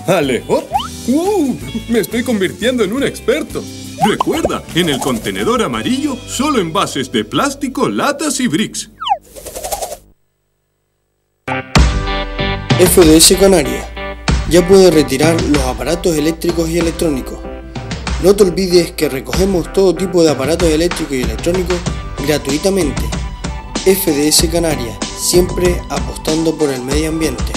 J: ¡Alejo! Me estoy convirtiendo en un experto. Recuerda, en el contenedor amarillo, solo envases de plástico, latas y bricks.
L: FDS Canarias. Ya puedes retirar los aparatos eléctricos y electrónicos. No te olvides que recogemos todo tipo de aparatos eléctricos y electrónicos gratuitamente. FDS Canarias, siempre apostando por el medio ambiente.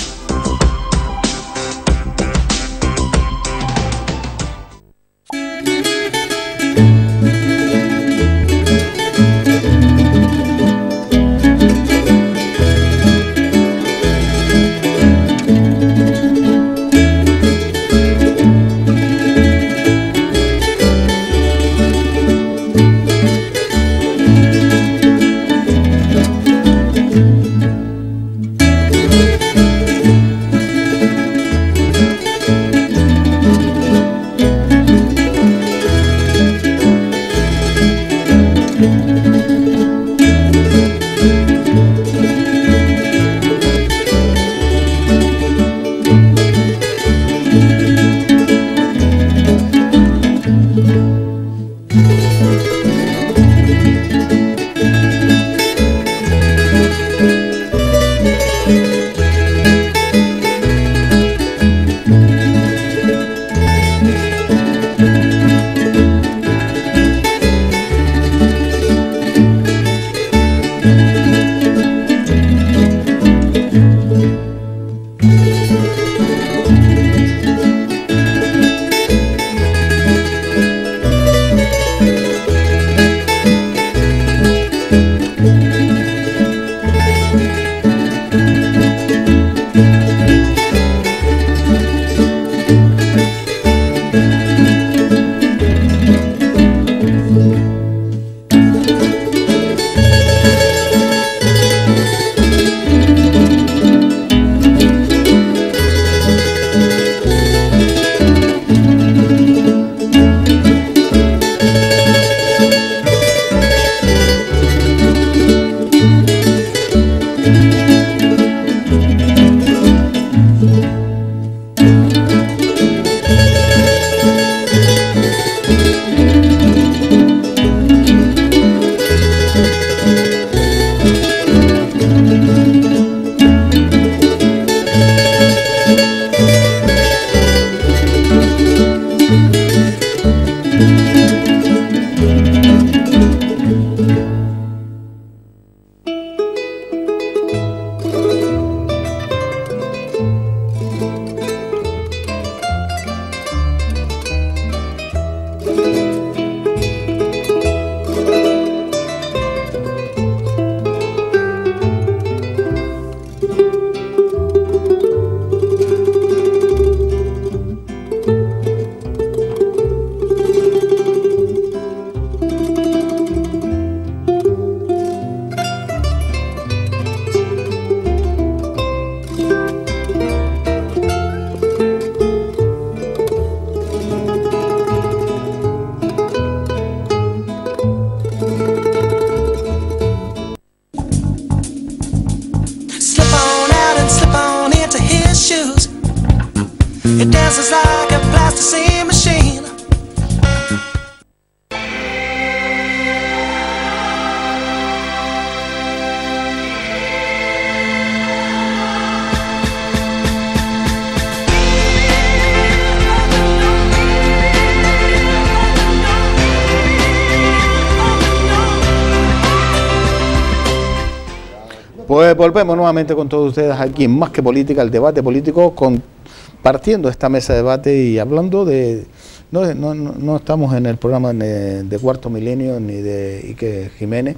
A: Pues volvemos nuevamente con todos ustedes aquí en Más que Política, el debate político, compartiendo esta mesa de debate y hablando de... No estamos en el programa de Cuarto Milenio ni de Ike Jiménez.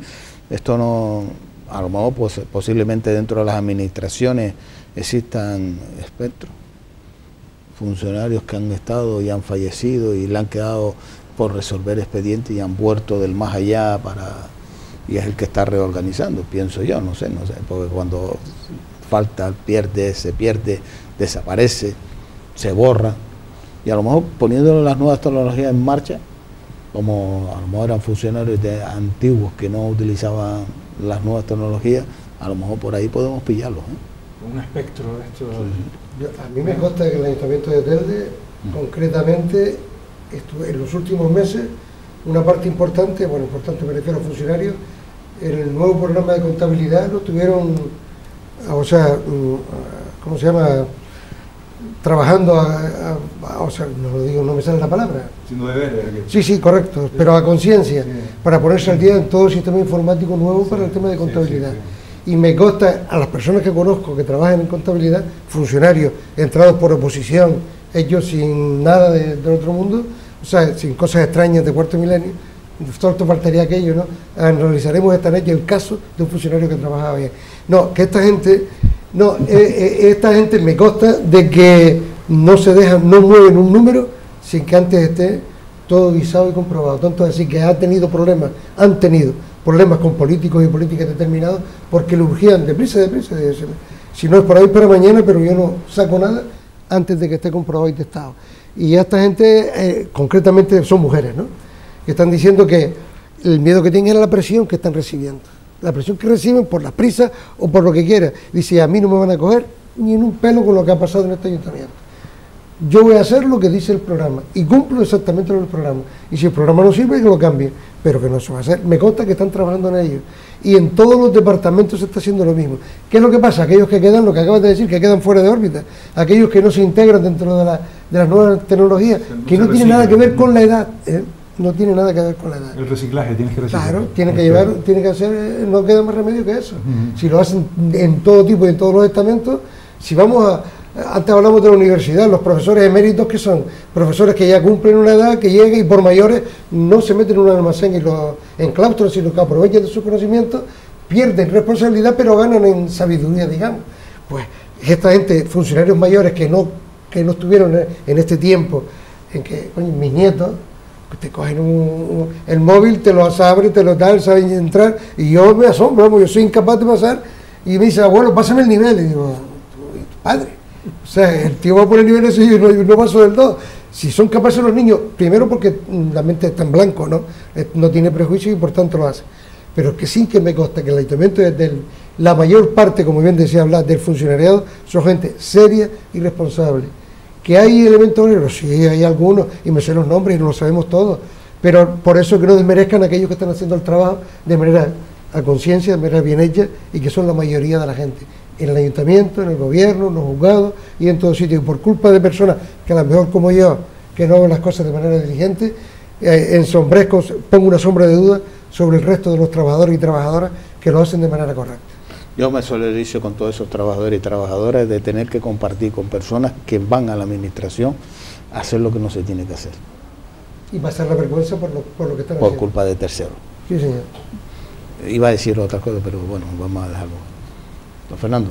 A: Esto no... A lo mejor posiblemente dentro de las administraciones existan espectros, funcionarios que han estado y han fallecido y le han quedado por resolver expedientes y han vuelto del más allá y es el que está reorganizando, pienso yo, no sé, porque cuando falta, se pierde, desaparece, se borra, y a lo mejor poniendo las nuevas tecnologías en marcha, como a lo mejor eran funcionarios antiguos que no utilizaban las nuevas tecnologías, a lo mejor por ahí podemos pillarlos.
C: Un espectro de esto.
B: Sí. A mí me consta que el Ayuntamiento de Telde, concretamente, en los últimos meses, una parte importante, bueno, importante me refiero a funcionarios, en el nuevo programa de contabilidad lo tuvieron, o sea, ¿cómo se llama? Trabajando o sea, no lo digo, no me sale la palabra.
C: Siendo deberes.
B: Sí, correcto, pero a conciencia, para ponerse al día en todo el sistema informático nuevo para el tema de contabilidad. Y me consta a las personas que conozco que trabajan en contabilidad, funcionarios entrados por oposición, ellos sin nada del otro mundo, o sea, sin cosas extrañas de Cuarto Milenio, solo faltaría aquello, ¿no? Analizaremos esta noche el caso de un funcionario que trabajaba bien. No, que esta gente me consta de que no se dejan, no mueven un número sin que antes esté todo guisado y comprobado. Tanto así que han tenido problemas con políticos y políticas determinados porque le urgían deprisa, si no es por ahí para mañana, pero yo no saco nada antes de que esté comprobado y testado. Y esta gente, concretamente son mujeres, ¿no?, que están diciendo que el miedo que tienen es la presión que están recibiendo, la presión que reciben por las prisas o por lo que quiera. Dice, a mí no me van a coger ni en un pelo con lo que ha pasado en este ayuntamiento. Yo voy a hacer lo que dice el programa y cumplo exactamente lo del programa. Y si el programa no sirve, que lo cambie, pero que no se va a hacer. Me consta que están trabajando en ello. Y en todos los departamentos se está haciendo lo mismo. ¿Qué es lo que pasa? Aquellos que quedan, lo que acabas de decir, que quedan fuera de órbita, aquellos que no se integran dentro de las nuevas tecnologías, que no tienen nada que ver con la edad, no tiene nada que ver con la edad.
C: El reciclaje, tienes que reciclar.
B: Claro, tiene que hacer, no queda más remedio que eso. Si lo hacen en todo tipo y en todos los estamentos, si vamos antes hablamos de la universidad, los profesores eméritos, que son profesores que ya cumplen una edad, que llegan y por mayores no se meten en un almacén y los enclaustran, sino que aprovechan de su conocimiento, pierden responsabilidad, pero ganan en sabiduría, digamos. Pues esta gente, funcionarios mayores que no estuvieron en este tiempo, en que, coño, mis nietos, te cogen el móvil, te lo abren, te lo dan, saben entrar, y yo me asombro, yo soy incapaz de pasar, y me dice, abuelo, pásame el nivel, y digo, padre, o sea, el tío va por el nivel ese y no paso del todo. Si son capaces los niños, primero porque la mente está en blanco, no tiene prejuicios y por tanto lo hace, pero que sí que me consta que el ayuntamiento es la mayor parte, como bien decía hablar, del funcionariado, son gente seria y responsable. ¿Que hay elementos negros? Sí, hay algunos, y me sé los nombres y no lo sabemos todos, pero por eso que no desmerezcan a aquellos que están haciendo el trabajo de manera a conciencia, de manera bien hecha, y que son la mayoría de la gente, en el ayuntamiento, en el gobierno, en los juzgados y en todo sitio, y por culpa de personas que a lo mejor como yo, que no ven las cosas de manera diligente, ensombrezco, pongo una sombra de duda sobre el resto de los trabajadores y trabajadoras que lo hacen de manera correcta.
A: Yo me solidarizo con todos esos trabajadores y trabajadoras de tener que compartir con personas que van a la administración a hacer lo que no se tiene que hacer.
B: Y pasar la vergüenza por lo que están haciendo.
A: Por culpa de terceros.
B: Sí, señor.
A: Iba a decir otra cosa, pero bueno, vamos a dejarlo. Don Fernando.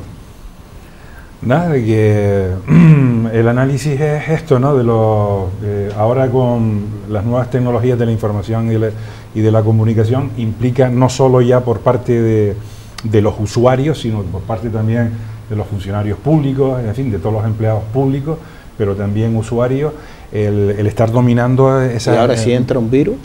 C: Nada, que el análisis es esto, ¿no? Ahora con las nuevas tecnologías de la información y de la comunicación, implica no solo ya por parte de los usuarios, sino por parte también de los funcionarios públicos, en fin, de todos los empleados públicos, pero también usuarios, el estar dominando esa...
A: Y ahora si entra un virus...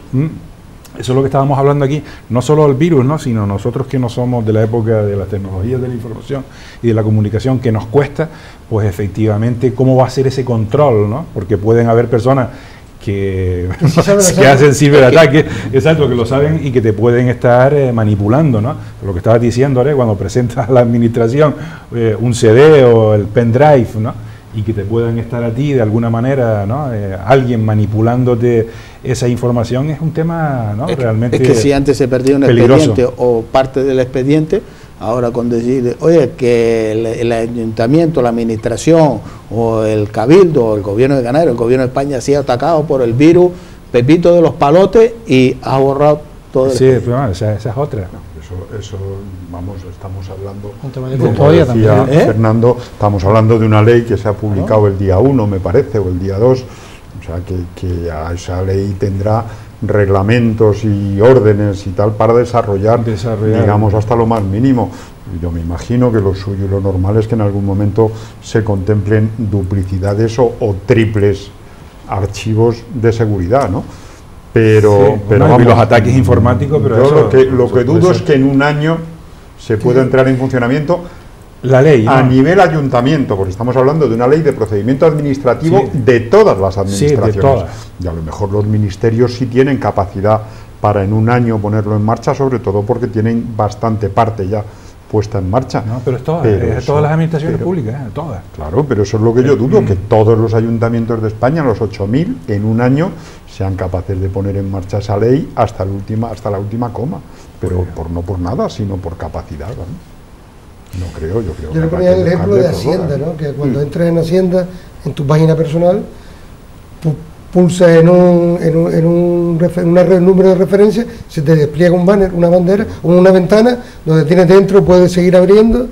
C: Eso es lo que estábamos hablando aquí, no solo el virus, ¿no?, sino nosotros que no somos de la época de las tecnologías de la información y de la comunicación, que nos cuesta, pues efectivamente, ¿cómo va a ser ese control?, ¿no? Porque pueden haber personas que hacen ciberataques, exacto, que lo saben y que te pueden estar manipulando, ¿no? Lo que estabas diciendo, cuando presentas a la administración un CD o el pendrive, ¿no?, y que te puedan estar a ti de alguna manera, ¿no?, alguien manipulándote esa información, es un tema, ¿no?, realmente
A: es que si antes se perdía un
C: peligroso.
A: Expediente o parte del expediente, ahora con decir, oye, que el ayuntamiento, la administración o el cabildo o el gobierno de Canarias, el gobierno de España ha sido atacado por el virus Pepito de los Palotes y ha borrado todo el...
C: Sí, pero esa es otra.
E: Eso, vamos, estamos hablando,
D: como
E: decía Fernando, estamos hablando de una ley que se ha publicado el día 1, me parece, o el día 2, o sea, que a esa ley tendrá reglamentos y órdenes y tal para desarrollar, digamos, hasta lo más mínimo. Yo me imagino que lo suyo y lo normal es que en algún momento se contemplen duplicidades o triples archivos de seguridad, ¿no? Pero
C: vamos, los ataques informáticos, pero
E: yo
C: eso,
E: lo que dudo es que en un año se pueda entrar en funcionamiento
C: la ley
E: a nivel ayuntamiento, porque estamos hablando de una ley de procedimiento administrativo de todas las administraciones.
C: Sí, de todas.
E: Y a lo mejor los ministerios sí tienen capacidad para en un año ponerlo en marcha, sobre todo porque tienen bastante parte ya puesta en marcha.
C: No, pero es todas, todas las administraciones públicas, todas.
E: Claro, pero eso es lo que yo dudo, que todos los ayuntamientos de España, los 8.000, en un año sean capaces de poner en marcha esa ley hasta la última coma, pero no por nada, sino por capacidad, ¿no? No creo, yo creo.
B: Yo le ponía el ejemplo de Hacienda, ¿no? Que cuando entres en Hacienda, en tu página personal, pulsa en un número de referencia, se te despliega un banner, una bandera, una ventana donde tienes dentro, puedes seguir abriendo.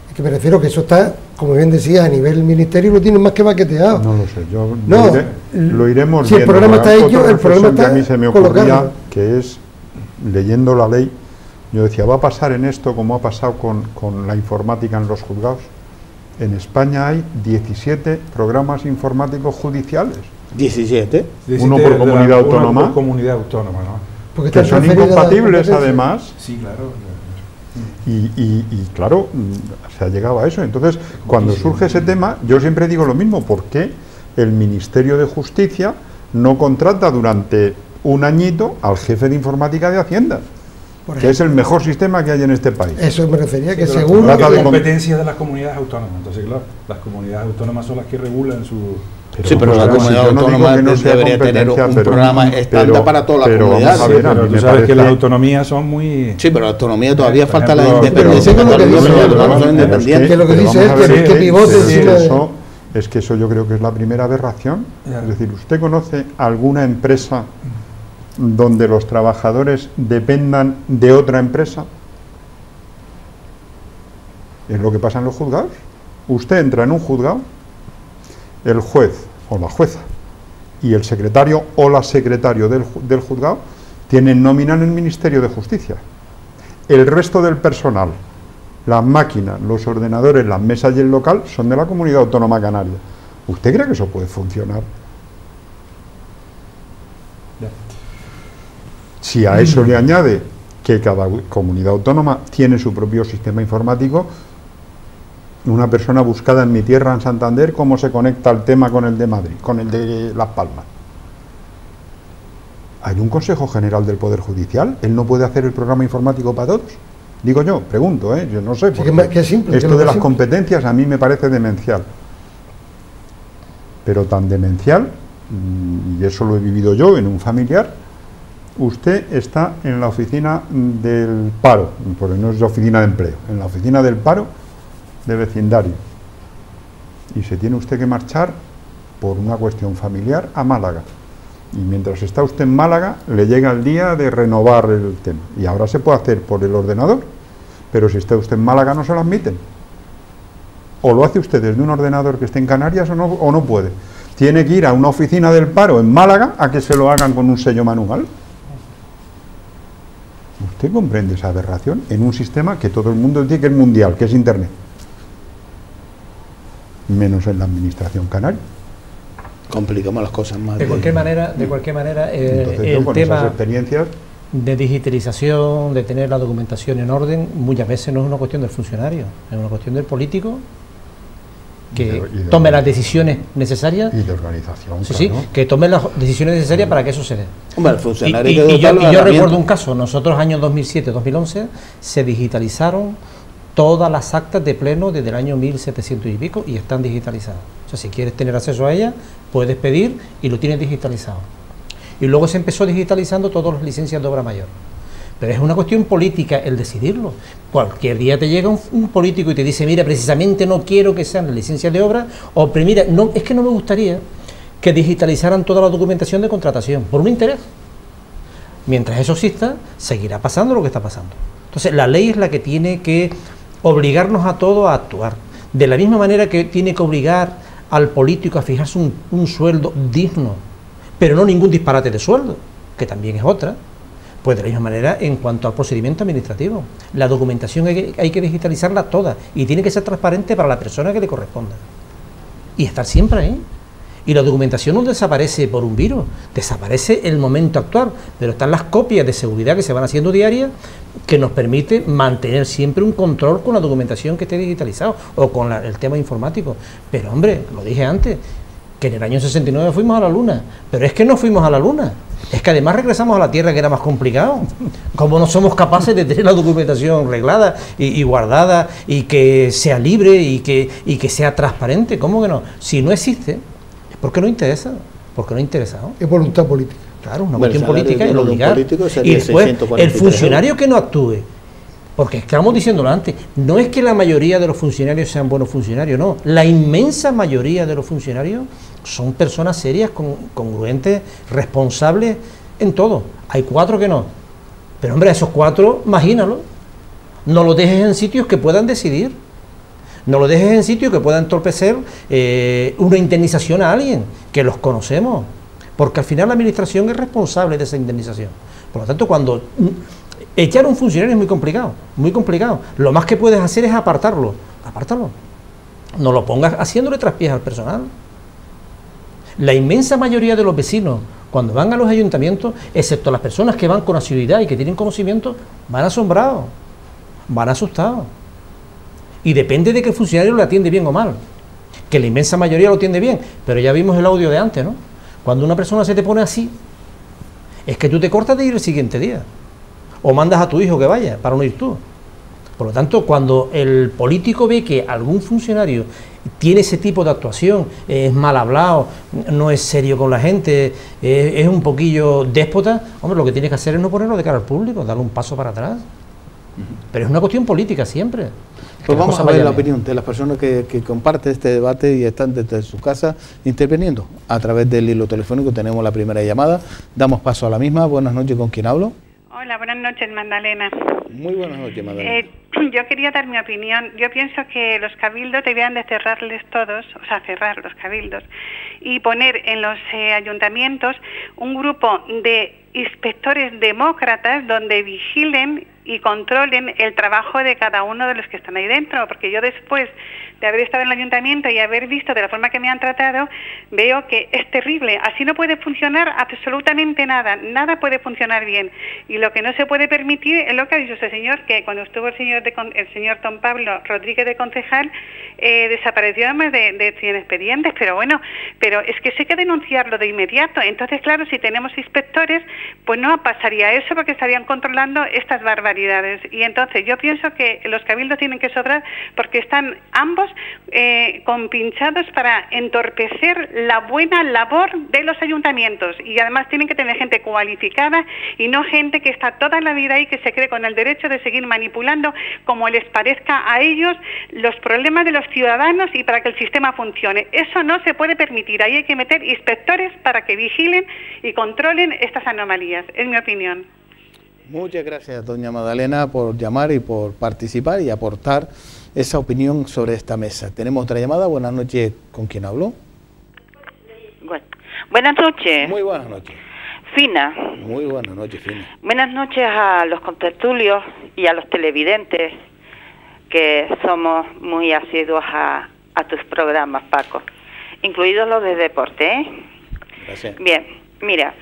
B: Es que me refiero que eso está, como bien decías, a nivel ministerio lo tienen más que maqueteado.
E: No lo sé, lo iremos
B: si
E: viendo.
B: El problema está hecho, el problema está
E: que a mí se me ocurría, que es, leyendo la ley, yo decía, va a pasar en esto como ha pasado con la informática en los juzgados. En España hay 17 programas informáticos judiciales.
A: 17.
E: Uno por comunidad autónoma.
C: Por comunidad autónoma, ¿no?
B: Porque
E: que son incompatibles, además.
C: Sí, claro.
E: Y claro, se ha llegado a eso. Entonces, cuando surge ese tema, yo siempre digo lo mismo. ¿Por qué el Ministerio de Justicia no contrata durante un añito al jefe de informática de Hacienda? Que es el mejor sistema que hay en este país.
B: Eso me refería, que seguro
C: que la competencia de las comunidades autónomas. Entonces, claro, las comunidades autónomas son las que regulan su...
A: Pero la comunidad autónoma debería tener un programa estándar para todas las comunidades.
C: Pero tú sabes que las autonomías son muy...
A: Sí, pero la autonomía todavía falta la independencia.
B: Que lo que dice es que pivote.
E: Es que eso yo creo que es la primera aberración. Es decir, ¿usted conoce alguna empresa donde los trabajadores dependan de otra empresa? Es lo que pasa en los juzgados. Usted entra en un juzgado, el juez o la jueza y el secretario o la secretaria del juzgado tienen nómina en el Ministerio de Justicia. El resto del personal, las máquinas, los ordenadores, las mesas y el local son de la Comunidad Autónoma Canaria. ¿Usted cree que eso puede funcionar? Si a eso le añade que cada comunidad autónoma tiene su propio sistema informático, una persona buscada en mi tierra, en Santander, ¿cómo se conecta el tema con el de Madrid, con el de Las Palmas? Hay un Consejo General del Poder Judicial, él no puede hacer el programa informático para todos. Digo yo, pregunto, yo no sé.
B: Que simple,
E: esto de las competencias a mí me parece demencial. Pero tan demencial, y eso lo he vivido yo en un familiar. Usted está en la oficina del paro, porque no es la oficina de empleo, en la oficina del paro de vecindario. Y se tiene usted que marchar por una cuestión familiar a Málaga. Y mientras está usted en Málaga, le llega el día de renovar el tema. Y ahora se puede hacer por el ordenador, pero si está usted en Málaga no se lo admiten. O lo hace usted desde un ordenador que esté en Canarias o no puede. Tiene que ir a una oficina del paro en Málaga a que se lo hagan con un sello manual. ¿Usted comprende esa aberración en un sistema que todo el mundo dice que es mundial, que es Internet? Menos en la administración canaria.
A: Complicamos las cosas más.
D: De cualquier manera,
E: entonces,
D: el
E: con
D: tema
E: esas experiencias
D: de digitalización, de tener la documentación en orden, muchas veces no es una cuestión del funcionario, es una cuestión del político que tome las decisiones necesarias
E: y de organización.
D: Sí, que tome las decisiones necesarias para que eso se dé.
A: Hombre, el funcionario
D: y yo recuerdo un caso, nosotros años 2007-2011 se digitalizaron todas las actas de pleno desde el año 1700 y pico y están digitalizadas. O sea, si quieres tener acceso a ellas, puedes pedir y lo tienes digitalizado. Y luego se empezó digitalizando todas las licencias de obra mayor. pero es una cuestión política el decidirlo. Cualquier día te llega un político y te dice, mira, precisamente no quiero que sean las licencias de obra, o mira, no, es que no me gustaría que digitalizaran toda la documentación de contratación, por un interés. Mientras eso exista, seguirá pasando lo que está pasando. Entonces, la ley es la que tiene que obligarnos a todos a actuar. De la misma manera que tiene que obligar al político a fijarse un sueldo digno, pero no ningún disparate de sueldo, que también es otra. Pues de la misma manera, en cuanto al procedimiento administrativo, la documentación hay que digitalizarla toda y tiene que ser transparente para la persona que le corresponda. Y estar siempre ahí. Y la documentación no desaparece por un virus, desaparece el momento actual, pero están las copias de seguridad que se van haciendo diarias que nos permite mantener siempre un control con la documentación que esté digitalizado o con el tema informático. Pero hombre, lo dije antes, que en el año 69 fuimos a la Luna, pero es que no fuimos a la Luna, es que además regresamos a la Tierra, que era más complicado. Como no somos capaces de tener la documentación reglada y guardada y que sea libre y que sea transparente, ¿cómo que no? Si no existe, es porque no interesa, porque no ha interesado.
B: Es voluntad política.
D: Claro, una cuestión política es obligar. Y después, el funcionario que no actúe, porque estamos diciéndolo antes, no es que la mayoría de los funcionarios sean buenos funcionarios, no, la inmensa mayoría de los funcionarios son personas serias, congruentes, responsables en todo. Hay 4 que no, pero hombre, esos 4, imagínalo, no los dejes en sitios que puedan decidir, no los dejes en sitios que puedan entorpecer una indemnización a alguien, que los conocemos, porque al final la administración es responsable de esa indemnización. Por lo tanto, cuando echar a un funcionario es muy complicado, muy complicado. Lo más que puedes hacer es apartarlo, apártalo. No lo pongas haciéndole traspiés al personal. La inmensa mayoría de los vecinos, cuando van a los ayuntamientos, excepto las personas que van con asiduidad y que tienen conocimiento, van asombrados, van asustados. Y depende de que el funcionario lo atiende bien o mal. Que la inmensa mayoría lo atiende bien, pero ya vimos el audio de antes, ¿no? Cuando una persona se te pone así, es que tú te cortas de ir el siguiente día. O mandas a tu hijo que vaya, para no ir tú. Por lo tanto, cuando el político ve que algún funcionario tiene ese tipo de actuación, es mal hablado, no es serio con la gente, es un poquillo déspota, hombre, lo que tiene que hacer es no ponerlo de cara al público, darle un paso para atrás. Pero es una cuestión política siempre.
A: Pues vamos a ver la opinión de las personas que comparten este debate y están desde su casa interviniendo a través del hilo telefónico. Tenemos la primera llamada, damos paso a la misma. Buenas noches, ¿con quién hablo?
M: Hola, buenas noches, Magdalena.
A: Muy buenas noches, Magdalena.
M: Yo quería dar mi opinión. Yo pienso que los cabildos deberían de cerrarles todos, o sea, cerrar los cabildos, y poner en los ayuntamientos un grupo de inspectores demócratas donde vigilen y controlen el trabajo de cada uno de los que están ahí dentro, porque yo después de haber estado en el ayuntamiento y haber visto de la forma que me han tratado, veo que es terrible. Así no puede funcionar absolutamente nada, nada puede funcionar bien. Y lo que no se puede permitir es lo que ha dicho este señor, que cuando estuvo el señor don Pablo Rodríguez de concejal, desapareció más de 100 expedientes, pero bueno, pero es que sí hay que denunciarlo de inmediato. Entonces, claro, si tenemos inspectores, pues no pasaría eso, porque estarían controlando estas barbaridades. Y entonces yo pienso que los cabildos tienen que sobrar, porque están ambos compinchados para entorpecer la buena labor de los ayuntamientos, y además tienen que tener gente cualificada y no gente que está toda la vida ahí, que se cree con el derecho de seguir manipulando como les parezca a ellos los problemas de los ciudadanos y para que el sistema funcione. Eso no se puede permitir. Ahí hay que meter inspectores para que vigilen y controlen estas anomalías, es mi opinión.
A: Muchas gracias, doña Magdalena, por llamar y por participar y aportar esa opinión sobre esta mesa. Tenemos otra llamada. Buenas noches, ¿con quién hablo?
N: Bueno, buenas noches.
A: Muy buenas noches.
N: Fina.
A: Muy buenas noches, Fina.
N: Buenas noches a los contertulios y a los televidentes, que somos muy asiduos a tus programas, Paco, incluidos los de deporte, ¿eh?
A: Gracias.
N: Bien, mira,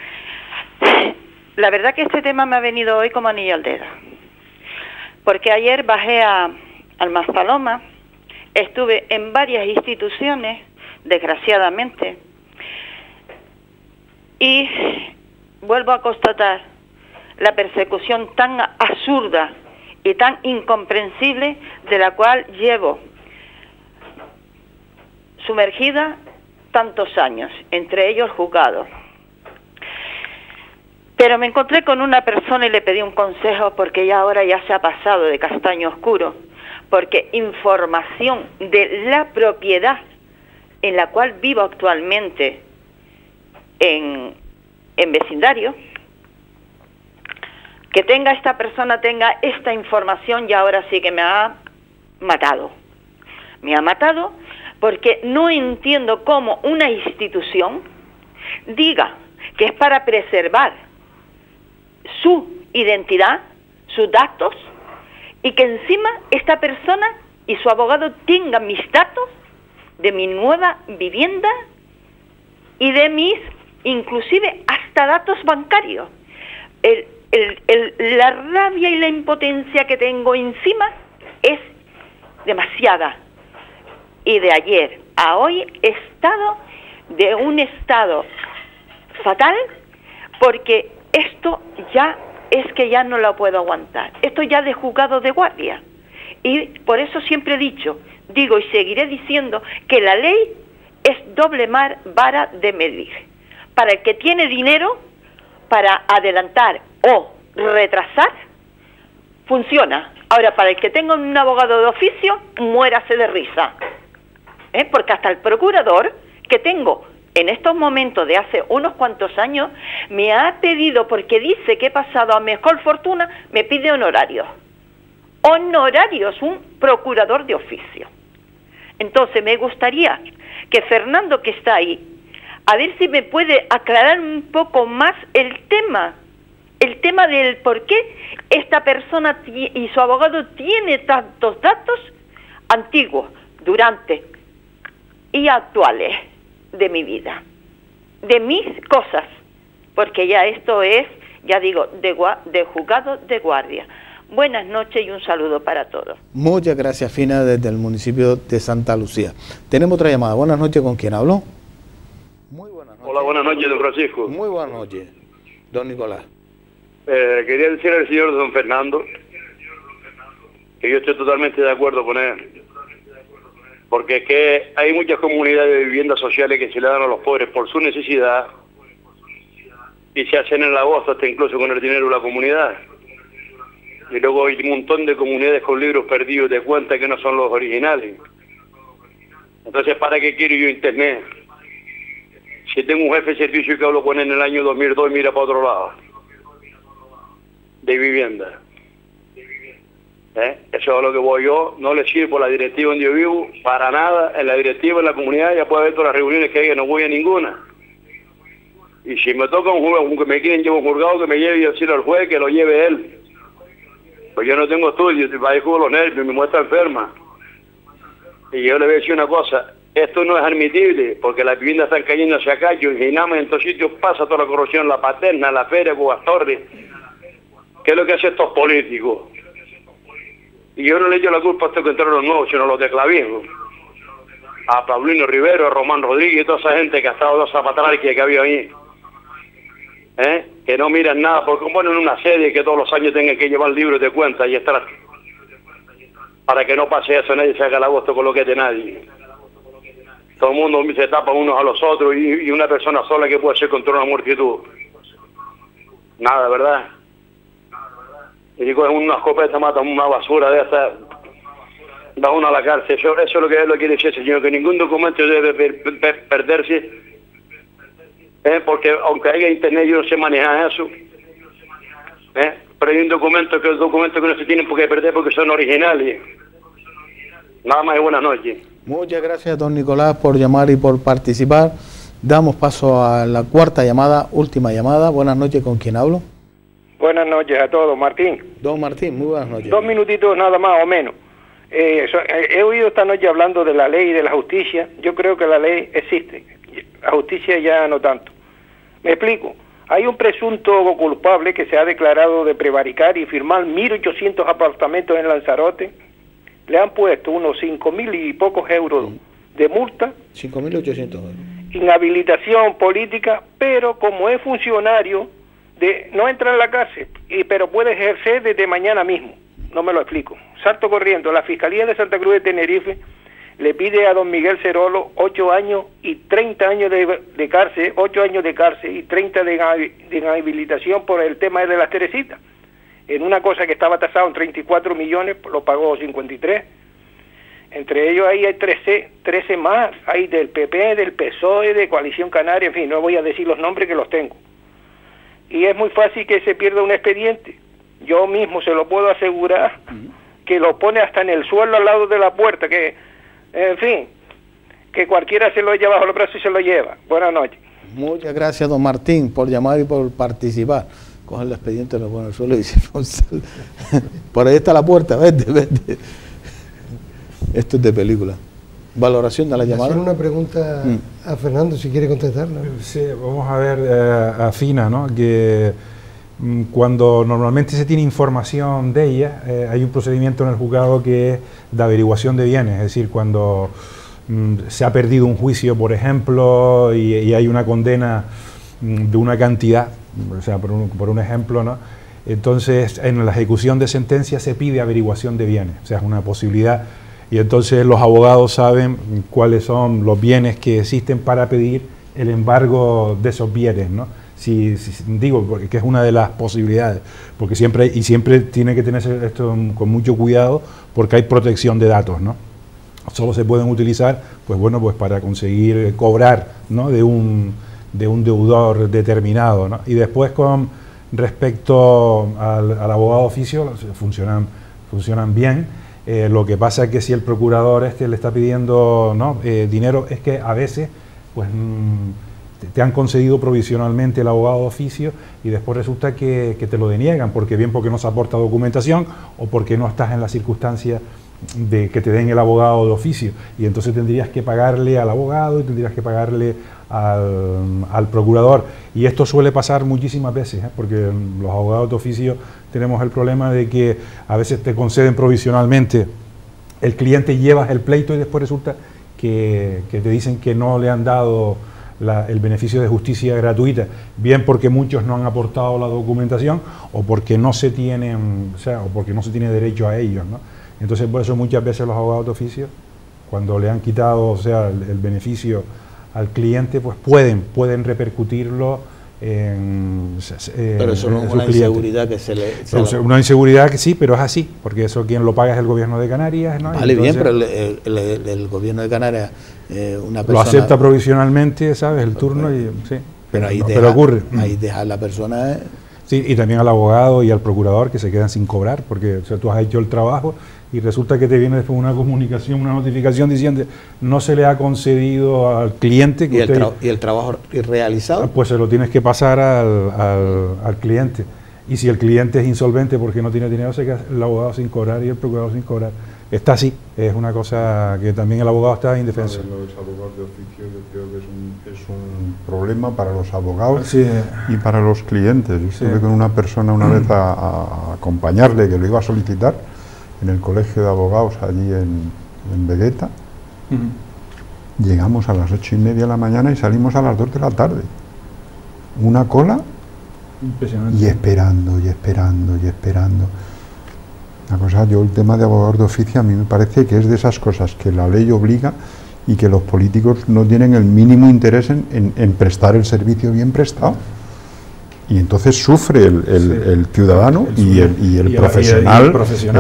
N: la verdad que este tema me ha venido hoy como anillo al dedo, porque ayer bajé al Maspaloma, estuve en varias instituciones, desgraciadamente, y vuelvo a constatar la persecución tan absurda y tan incomprensible de la cual llevo sumergida tantos años, entre ellos juzgados. Pero me encontré con una persona y le pedí un consejo porque ya ahora ya se ha pasado de castaño oscuro, porque información de la propiedad en la cual vivo actualmente en vecindario, que esta persona tenga esta información, y ahora sí que me ha matado. Me ha matado porque no entiendo cómo una institución diga que es para preservar su identidad, sus datos, y que encima esta persona y su abogado tengan mis datos de mi nueva vivienda y de mis, inclusive hasta datos bancarios. La rabia y la impotencia que tengo encima es demasiada. Y de ayer a hoy he estado de un estado fatal, porque esto ya es que ya no lo puedo aguantar. Esto ya de juzgado de guardia. Y por eso siempre he dicho, digo y seguiré diciendo, que la ley es doble vara de medir. Para el que tiene dinero para adelantar o retrasar, funciona. Ahora, para el que tenga un abogado de oficio, muérase de risa. Porque hasta el procurador que tengo en estos momentos de hace unos cuantos años me ha pedido, porque dice que he pasado a mejor fortuna, me pide honorarios. Honorarios, un procurador de oficio. Entonces me gustaría que Fernando, que está ahí, a ver si me puede aclarar un poco más el tema del por qué esta persona y su abogado tiene tantos datos antiguos, durante y actuales de mi vida, de mis cosas, porque ya esto es, ya digo, de juzgado de guardia. Buenas noches y un saludo para todos.
A: Muchas gracias, Fina, desde el municipio de Santa Lucía. Tenemos otra llamada. Buenas noches, ¿con quién hablo? Muy buenas noches.
O: Hola, buenas noches, don Francisco.
A: Muy buenas noches, don Nicolás.
O: Quería decirle al señor don Fernando que yo estoy totalmente de acuerdo con él, porque es que hay muchas comunidades de viviendas sociales que se le dan a los pobres por su necesidad y se hacen el agosto hasta incluso con el dinero de la comunidad. Y luego hay un montón de comunidades con libros perdidos de cuenta que no son los originales. Entonces, ¿para qué quiero yo internet? Si tengo un jefe de servicio que hablo con él en el año 2002 y mira para otro lado, de vivienda. Eso es a lo que voy yo. No le sirvo la directiva donde yo vivo, para nada. En la directiva, en la comunidad, ya puede ver todas las reuniones que hay, no voy a ninguna. Y si me toca un juez, que me quieren llevar un juzgado, que me lleve y decirle al juez que lo lleve él. Pues yo no tengo estudios, padezco los nervios, mi mujer está enferma. Y yo le voy a decir una cosa, esto no es admitible, porque las viviendas están cayendo hacia acá, y en estos sitios pasa toda la corrupción, la Paterna, la Feria, Cubas Torres. ¿Qué es lo que hacen estos políticos? Y yo no le echo la culpa a estos que entraron los nuevos, sino a los de Clavijo. A Paulino Rivero, a Román Rodríguez y toda esa gente que ha estado dos zapatrarquias que había ahí. Que no miran nada, porque ponen una serie que todos los años tengan que llevar libros de cuenta y estar para que no pase eso, nadie se haga el agosto con lo que es de nadie. Todo el mundo se tapa unos a los otros y una persona sola que puede hacer contra una multitud. Nada, ¿verdad? Y cogen una escopeta, matan una basura de esta, va uno a la cárcel. Eso es lo que él lo quiere decir, señor, que ningún documento debe perderse, porque aunque haya internet yo no sé manejar eso, pero hay un documento que no se tienen por qué perder porque son originales. Nada más y buenas noches.
A: Muchas gracias, don Nicolás, por llamar y por participar. Damos paso a la cuarta llamada, última llamada. Buenas noches, ¿con quién hablo?
P: Buenas noches a todos, Martín.
A: Don Martín, muy buenas noches.
P: 2 minutitos nada más o menos. He oído esta noche hablando de la ley y de la justicia. Yo creo que la ley existe, la justicia ya no tanto. Me explico. Hay un presunto culpable que se ha declarado de prevaricar y firmar 1.800 apartamentos en Lanzarote. Le han puesto unos 5.000 y pocos euros de multa.
A: 5.800 euros.
P: Inhabilitación política, pero como es funcionario, no entra en la cárcel, pero puede ejercer desde mañana mismo. No me lo explico. Salto corriendo. La Fiscalía de Santa Cruz de Tenerife le pide a don Miguel Cerolo 8 años y 30 años de cárcel, 8 años de cárcel y 30 de inhabilitación por el tema de las Teresitas. En una cosa que estaba tasado en 34 millones, lo pagó 53. Entre ellos ahí hay 13 más, hay del PP, del PSOE, de Coalición Canaria, en fin, no voy a decir los nombres que los tengo. Y es muy fácil que se pierda un expediente. Yo mismo se lo puedo asegurar, que lo pone hasta en el suelo al lado de la puerta, que, en fin, que cualquiera se lo lleva bajo los brazos y se lo lleva. Buenas noches.
A: Muchas gracias, don Martín, por llamar y por participar. Coge el expediente, lo pone en el suelo y dice, por ahí está la puerta, vete, vete. Esto es de película. Valoración de la llamada.
B: Hacer una pregunta a Fernando, si quiere contestarla.
C: Sí, vamos a ver, afina, ¿no? Que cuando normalmente se tiene información de ella, hay un procedimiento en el juzgado que es de averiguación de bienes, es decir, cuando se ha perdido un juicio, por ejemplo, y hay una condena de una cantidad, o sea, por un ejemplo, ¿no? Entonces, en la ejecución de sentencia se pide averiguación de bienes, o sea, es una posibilidad, y entonces los abogados saben cuáles son los bienes que existen para pedir el embargo de esos bienes, ¿no? Digo, porque es una de las posibilidades, porque siempre tiene que tener esto con mucho cuidado, porque hay protección de datos, ¿no? Solo se pueden utilizar, pues bueno, pues para conseguir cobrar, ¿no? de un deudor determinado, ¿no? Y después, con respecto al abogado de oficio, funcionan bien. Lo que pasa es que si el procurador le está pidiendo, ¿no? Dinero, es que a veces pues te han concedido provisionalmente el abogado de oficio y después resulta que te lo deniegan, porque no se aporta documentación o porque no estás en la circunstancia de que te den el abogado de oficio, y entonces tendrías que pagarle al abogado y tendrías que pagarle al procurador, y esto suele pasar muchísimas veces, porque los abogados de oficio tenemos el problema de que a veces te conceden provisionalmente, el cliente llevas el pleito y después resulta que te dicen que no le han dado el beneficio de justicia gratuita, bien porque muchos no han aportado la documentación o porque no se tienen, o porque no se tiene derecho a ellos, ¿no? Entonces, por eso muchas veces los abogados de oficio, cuando le han quitado, el beneficio al cliente, pues pueden repercutirlo en
A: pero eso no es una inseguridad que se le...
C: Una inseguridad que sí, pero es así, porque eso quien lo paga es el gobierno de Canarias, ¿no?
A: Vale, entonces, bien, pero el gobierno de Canarias, una persona...
C: Lo acepta provisionalmente, ¿sabes? El turno y... Sí,
A: pero ahí
C: pero ocurre.
A: Ahí deja a la persona...
C: Sí, y también al abogado y al procurador, que se quedan sin cobrar, porque tú has hecho el trabajo y resulta que te viene después una comunicación, una notificación diciendo no se le ha concedido al cliente.
A: Que ¿Y el trabajo realizado?
C: Pues se lo tienes que pasar al cliente. Y si el cliente es insolvente porque no tiene dinero, se queda el abogado sin cobrar y el procurador sin cobrar. Está así, es una cosa que también el abogado está indefenso.
E: Los abogados de oficio, yo creo que es un problema para los abogados
C: sí.
E: Y para los clientes. Yo estuve con una persona una vez a acompañarle, que lo iba a solicitar, en el colegio de abogados allí en Vegueta. Llegamos a las 8:30 de la mañana y salimos a las 2 de la tarde. Una cola
C: impresionante.
E: Y esperando, y esperando, y esperando. Una cosa, el tema de abogados de oficio a mí me parece que es de esas cosas que la ley obliga y que los políticos no tienen el mínimo interés en prestar el servicio bien prestado. Y entonces sufre el ciudadano y el profesional.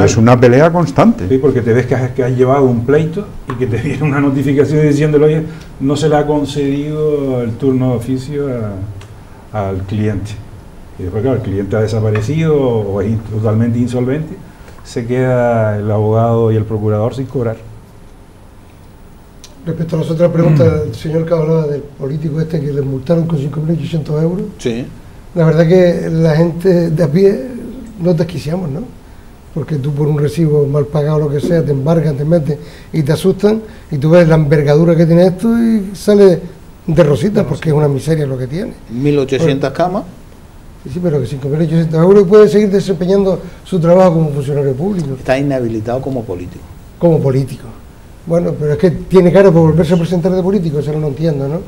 E: Es una pelea constante.
C: Sí, porque te ves que has llevado un pleito y que te viene una notificación diciéndole, oye, no se le ha concedido el turno de oficio al cliente. Y después, claro, el cliente ha desaparecido o es totalmente insolvente, se queda el abogado y el procurador sin cobrar.
B: Respecto a las otras preguntas, el señor que hablaba del político que le multaron con 5.800 euros.
A: Sí.
B: La verdad que la gente de a pie nos desquiciamos, ¿no? Porque tú por un recibo mal pagado, lo que sea, te embargan, te meten y te asustan, y tú ves la envergadura que tiene esto y sale de rosita, porque es una miseria lo que tiene.
A: 1.800 camas.
B: Sí, pero que 5.800 euros puede seguir desempeñando su trabajo como funcionario público.
A: Está inhabilitado como político.
B: Como político. Bueno, pero es que tiene cara por volverse a presentar de político, eso no lo entiendo, ¿no?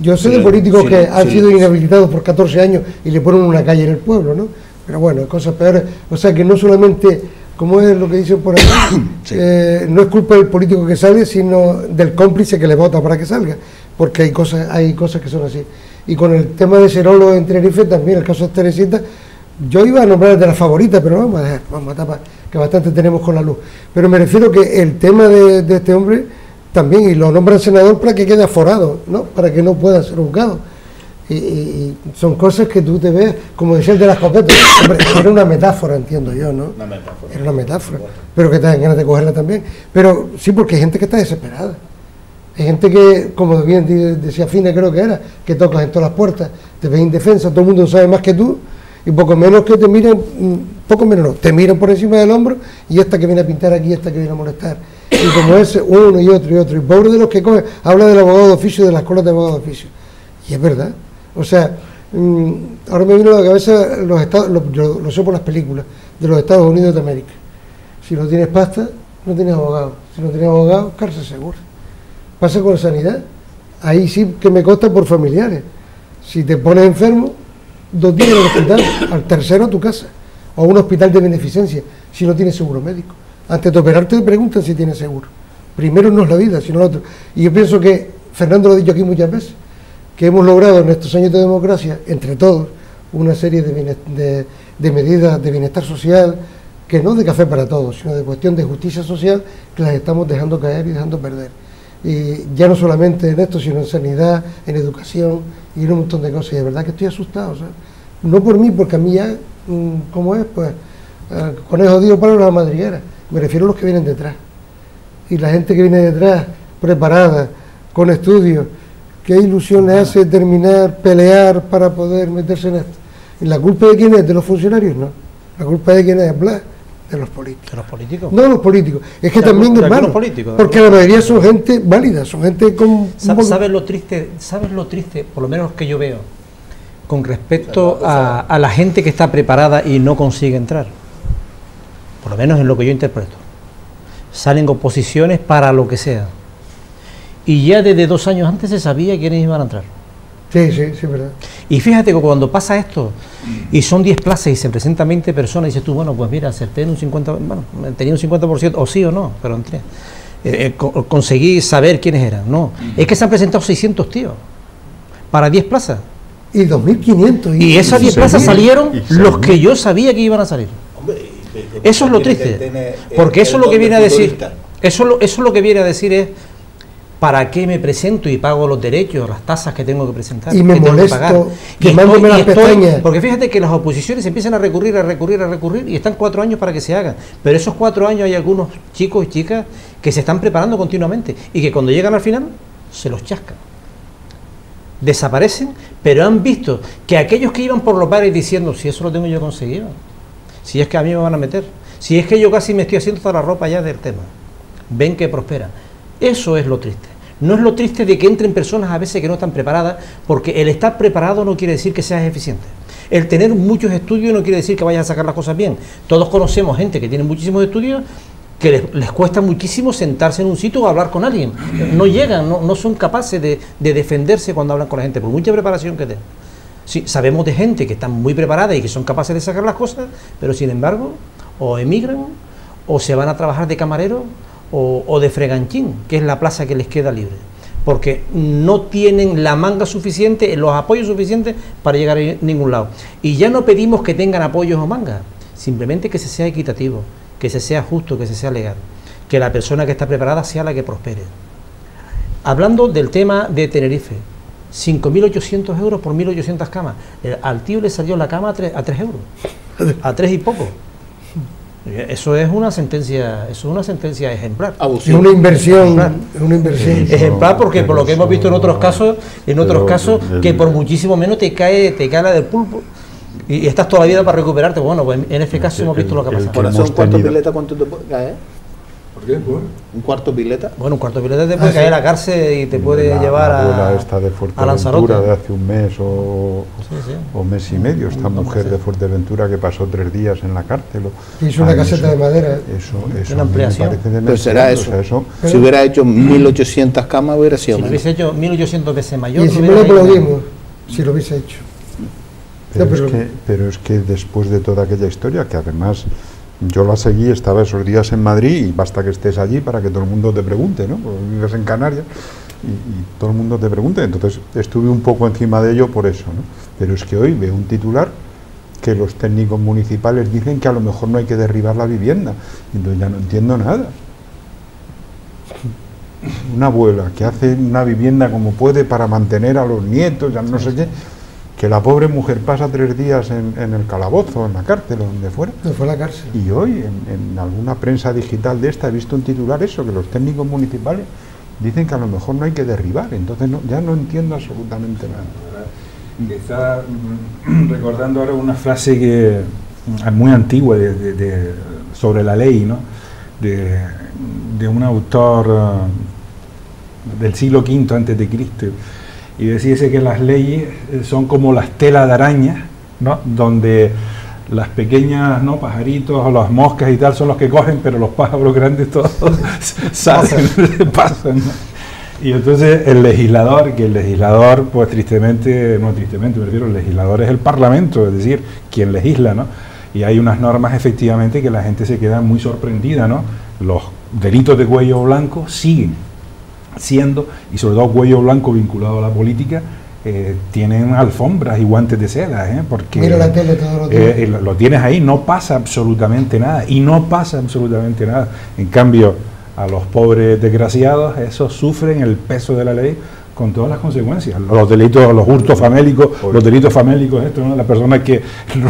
B: Yo sé de políticos que han sido inhabilitados por 14 años y le ponen una calle en el pueblo, ¿no? Pero bueno, cosas peores. O sea que no solamente ¿cómo es lo que dicen por ahí? Sí. No es culpa del político que sale, sino del cómplice que le vota para que salga, porque hay cosas que son así. Y con el tema de Serolo en Tenerife también, el caso de Teresita, yo iba a nombrar de las favoritas, pero vamos a tapar, que bastante tenemos con la luz. Pero me refiero que el tema de este hombre también, y lo nombran senador para que quede aforado, ¿no? Para que no pueda ser juzgado. Y son cosas que tú te ves, como decía el de la escopeta, hombre, era una metáfora, entiendo yo, ¿no? Una metáfora. Era una metáfora, pero que te dan ganas de cogerla también. Pero sí, porque hay gente que está desesperada. Hay gente que, como bien decía Fina, creo que era, que tocas en todas las puertas, te ves indefensa, todo el mundo sabe más que tú, y poco menos que te miren, poco menos no, te miran por encima del hombro, y esta que viene a pintar aquí, esta que viene a molestar. Y como ese, uno y otro, y pobre de los que cogen, habla del abogado de oficio, de las escuelas de abogado de oficio. Y es verdad. O sea, ahora me vino a la cabeza los estados, lo sé por las películas, de los Estados Unidos de América. Si no tienes pasta, no tienes abogado. Si no tienes abogado, cárcel segura. Pasa con la sanidad. Ahí sí que me consta por familiares. Si te pones enfermo, 2 días en el hospital, al tercero a tu casa. O a un hospital de beneficencia, si no tienes seguro médico. Antes de operarte te preguntan si tienes seguro. Primero no es la vida, sino lo otro. Y yo pienso que, Fernando lo ha dicho aquí muchas veces, que hemos logrado en estos años de democracia, entre todos, una serie de medidas de bienestar social, que no de café para todos, sino de cuestión de justicia social, que las estamos dejando caer y dejando perder. Y ya no solamente en esto, sino en sanidad, en educación y en un montón de cosas. Y de verdad que estoy asustado, ¿sabes? No por mí, porque a mí ya, ¿cómo es? Pues, conejo digo para la madriguera. Me refiero a los que vienen detrás. Y la gente que viene detrás, preparada, con estudios, ¿qué ilusión le hace terminar, pelear para poder meterse en esto? ¿Y la culpa de quién es? ¿De los funcionarios? No. La culpa de quién es, Blas, de los políticos.
D: ¿De los políticos?
B: No de los políticos. Es que también, hermano, porque la mayoría son gente válida, son gente con...
D: ¿Sabes lo triste? ¿Sabes lo triste, por lo menos que yo veo, con respecto a la gente que está preparada y no consigue entrar? Por lo menos en lo que yo interpreto. Salen oposiciones para lo que sea. Y ya desde 2 años antes se sabía quiénes iban a entrar.
B: Sí, sí, sí, verdad.
D: Y fíjate que cuando pasa esto, y son 10 plazas y se presentan 20 personas, y dices tú, bueno, pues mira, acerté en un 50%, bueno, tenía un 50%, o sí o no, pero entré. Conseguí saber quiénes eran. No, es que se han presentado 600 tíos para 10 plazas.
B: Y 2.500.
D: Y esas 10 plazas salieron los que yo sabía que iban a salir. Eso es lo triste, porque eso es lo que viene a decir, eso es lo que viene a decir es, ¿para qué me presento y pago los derechos, las tasas que tengo que presentar?
B: Y me molesto, quemándome las pestañas.
D: Porque fíjate que las oposiciones empiezan a recurrir, y están 4 años para que se hagan. Pero esos 4 años hay algunos chicos y chicas que se están preparando continuamente y que cuando llegan al final se los chascan. Desaparecen, pero han visto que aquellos que iban por los bares diciendo, si eso lo tengo yo conseguido, si es que a mí me van a meter, si es que yo casi me estoy haciendo toda la ropa ya del tema, ven que prosperan. Eso es lo triste. No es lo triste de que entren personas a veces que no están preparadas, porque el estar preparado no quiere decir que seas eficiente. El tener muchos estudios no quiere decir que vayas a sacar las cosas bien. Todos conocemos gente que tiene muchísimos estudios que les cuesta muchísimo sentarse en un sitio o hablar con alguien. No llegan, no son capaces de defenderse cuando hablan con la gente, por mucha preparación que tengan. Sí, sabemos de gente que están muy preparada y que son capaces de sacar las cosas, pero sin embargo, o emigran, o se van a trabajar de camarero, o de freganchín, que es la plaza que les queda libre, porque no tienen la manga suficiente, los apoyos suficientes para llegar a ningún lado. Y ya no pedimos que tengan apoyos o mangas, simplemente que se sea equitativo, que se sea justo, que se sea legal, que la persona que está preparada sea la que prospere. Hablando del tema de Tenerife, 5.800 euros por 1.800 camas. Al tío le salió la cama a 3 euros, a 3 y poco. Eso es una sentencia, ejemplar.
B: Es una inversión,
D: ejemplar, porque por lo que hemos visto en otros casos, que por muchísimo menos te cae la del pulpo y estás toda la vida para recuperarte. Bueno, pues en este caso hemos visto lo que ha pasado.
A: Por eso un cuarto pileta, ¿cuánto te puede caer?
C: ¿Por qué?
A: ¿Un cuarto pileta?
D: Bueno, un cuarto pileta te puede caer a la cárcel y te puede llevar a Lanzarote.
E: De hace un mes o mes y medio, esta mujer de Fuerteventura que pasó 3 días en la cárcel.
B: Hizo una caseta de madera.
E: Eso
D: una ampliación.
E: Pero
A: será eso. O sea, si hubiera hecho 1.800 camas hubiera sido
D: si lo hubiese hecho 1.800 veces mayor.
B: Y si me lo aplaudimos, si lo hubiese hecho.
E: Pero es que después de toda aquella historia, que además Yo la seguí, estaba esos días en Madrid y basta que estés allí para que todo el mundo te pregunte, ¿no? Porque vives en Canarias y todo el mundo te pregunta. Entonces estuve un poco encima de ello por eso, ¿no? Pero es que hoy veo un titular que los técnicos municipales dicen que a lo mejor no hay que derribar la vivienda. Entonces ya no entiendo nada. Una abuela que hace una vivienda como puede para mantener a los nietos, ya no sé qué, que la pobre mujer pasa 3 días en el calabozo, en la cárcel o donde fuera.
B: No fue a la cárcel.
E: Y hoy en alguna prensa digital de esta he visto un titular eso, que los técnicos municipales dicen que a lo mejor no hay que derribar. Entonces ya no entiendo absolutamente nada.
C: Estaba recordando ahora una frase que es muy antigua sobre la ley, ¿no? de un autor del siglo V antes de Cristo, y decía que las leyes son como las telas de araña, ¿no? Donde las pequeñas, ¿no?, pajaritos o las moscas y tal son los que cogen, pero los pájaros grandes todos salen, pasan, ¿no? Y entonces el legislador, pues tristemente, me refiero, el legislador es el Parlamento, es decir, quien legisla, ¿no? Y hay unas normas efectivamente que la gente se queda muy sorprendida, ¿no? Los delitos de cuello blanco siguen siendo, y sobre todo cuello blanco vinculado a la política, tienen alfombras y guantes de seda, porque
B: mira la tele todos los días.
C: Lo tienes ahí, no pasa absolutamente nada, y no pasa absolutamente nada. En cambio, a los pobres desgraciados, esos sufren el peso de la ley con todas las consecuencias. Los delitos, los hurtos famélicos, los delitos famélicos, esto, ¿no? Las personas que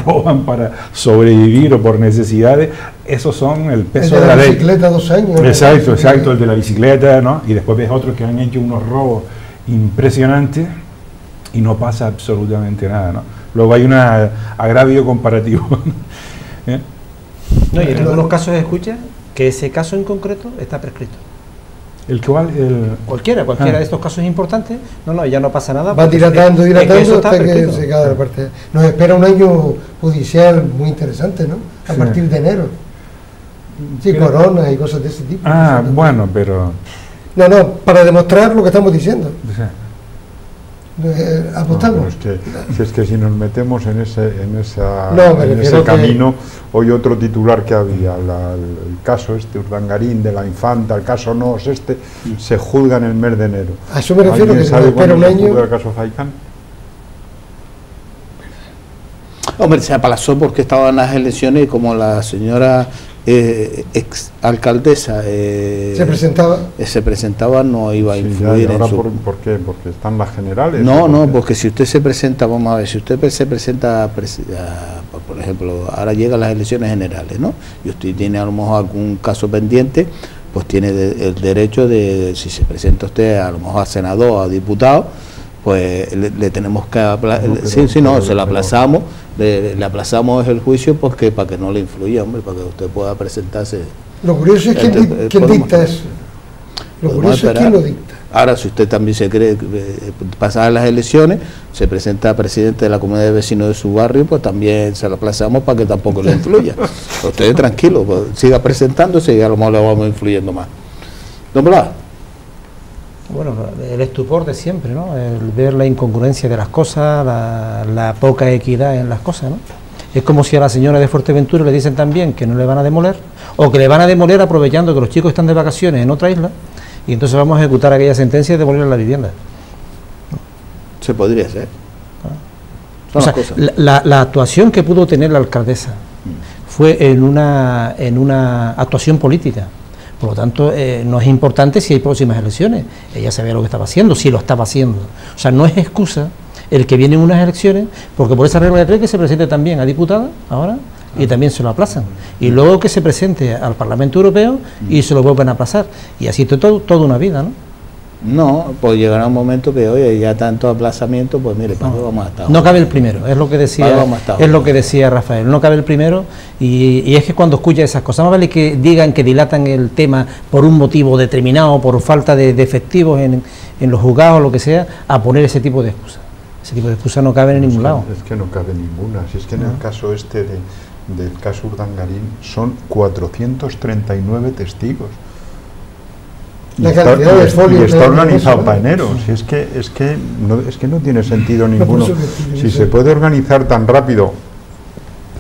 C: roban para sobrevivir o por necesidades, esos son el peso de la ley.
B: El de la bicicleta, 2 años.
C: Exacto, el de la bicicleta, ¿no? Y después ves otros que han hecho unos robos impresionantes y no pasa absolutamente nada, ¿no? Luego hay un agravio comparativo.
D: No, y en algunos casos se escucha que ese caso en concreto está prescrito. Cualquiera de estos casos importantes, ya no pasa nada.
B: Va dilatando hasta que se cae la parte. Nos espera un año judicial muy interesante, ¿no? A partir de enero. Sí, coronas y cosas de ese tipo.
C: Bueno, pero...
B: No, para demostrar lo que estamos diciendo. Apostamos.
E: Es que si nos metemos en ese camino, hoy otro titular que había, el caso Urdangarín de la infanta, el caso Nos, se juzga en el mes de enero.
B: A eso me refiero, que se espera un año.
E: ¿El caso Faicán?
A: Hombre, se aplazó porque estaban las elecciones y como la señora ex alcaldesa se presentaba, no iba a influir en su...
E: ¿Por qué? ¿Porque están las generales?
A: No, porque si usted se presenta, vamos a ver, si usted se presenta, por ejemplo, ahora llegan las elecciones generales, ¿no? Y usted tiene a lo mejor algún caso pendiente, pues tiene el derecho de, si se presenta usted a lo mejor a senador o a diputado, pues le tenemos que se la aplazamos, le aplazamos el juicio porque para que no le influya, hombre, para que usted pueda presentarse.
B: Lo curioso es quién dicta eso. Lo curioso es quién lo dicta.
A: Ahora, si usted también se cree pasadas las elecciones, se presenta a presidente de la comunidad de vecinos de su barrio, pues también se lo aplazamos para que tampoco le influya. Usted tranquilo, pues, siga presentándose y a lo mejor le vamos influyendo más. Don Blas.
D: Bueno, el estupor de siempre, ¿no? El ver la incongruencia de las cosas, la poca equidad en las cosas, ¿no? Es como si a la señora de Fuerteventura le dicen también que no le van a demoler, o que le van a demoler aprovechando que los chicos están de vacaciones en otra isla, y entonces vamos a ejecutar aquella sentencia y demoler la vivienda.
A: Se podría hacer.
D: O sea, la actuación que pudo tener la alcaldesa fue en una actuación política. Por lo tanto, no es importante si hay próximas elecciones. Ella sabía lo que estaba haciendo, si lo estaba haciendo. O sea, no es excusa el que vienen unas elecciones, porque por esa regla de 3 que se presente también a diputada ahora y también se lo aplazan. Y luego que se presente al Parlamento Europeo y se lo vuelven a aplazar. Y así toda una vida, ¿no?
A: No, pues llegará un momento que, oye, ya tanto aplazamiento, pues mire, ¿para qué vamos a estar?
D: No cabe el primero, es lo que decía Rafael, no cabe el primero, y es que cuando escucha esas cosas, más vale que digan que dilatan el tema por un motivo determinado, por falta de efectivos en los juzgados o lo que sea, a poner ese tipo de excusas. Ese tipo de excusas no caben en ningún lado.
E: Es que no cabe ninguna, si es que en el caso del caso Urdangarín son 439 testigos. Y está organizado para enero. Si es que no tiene sentido ninguno. Si se puede organizar tan rápido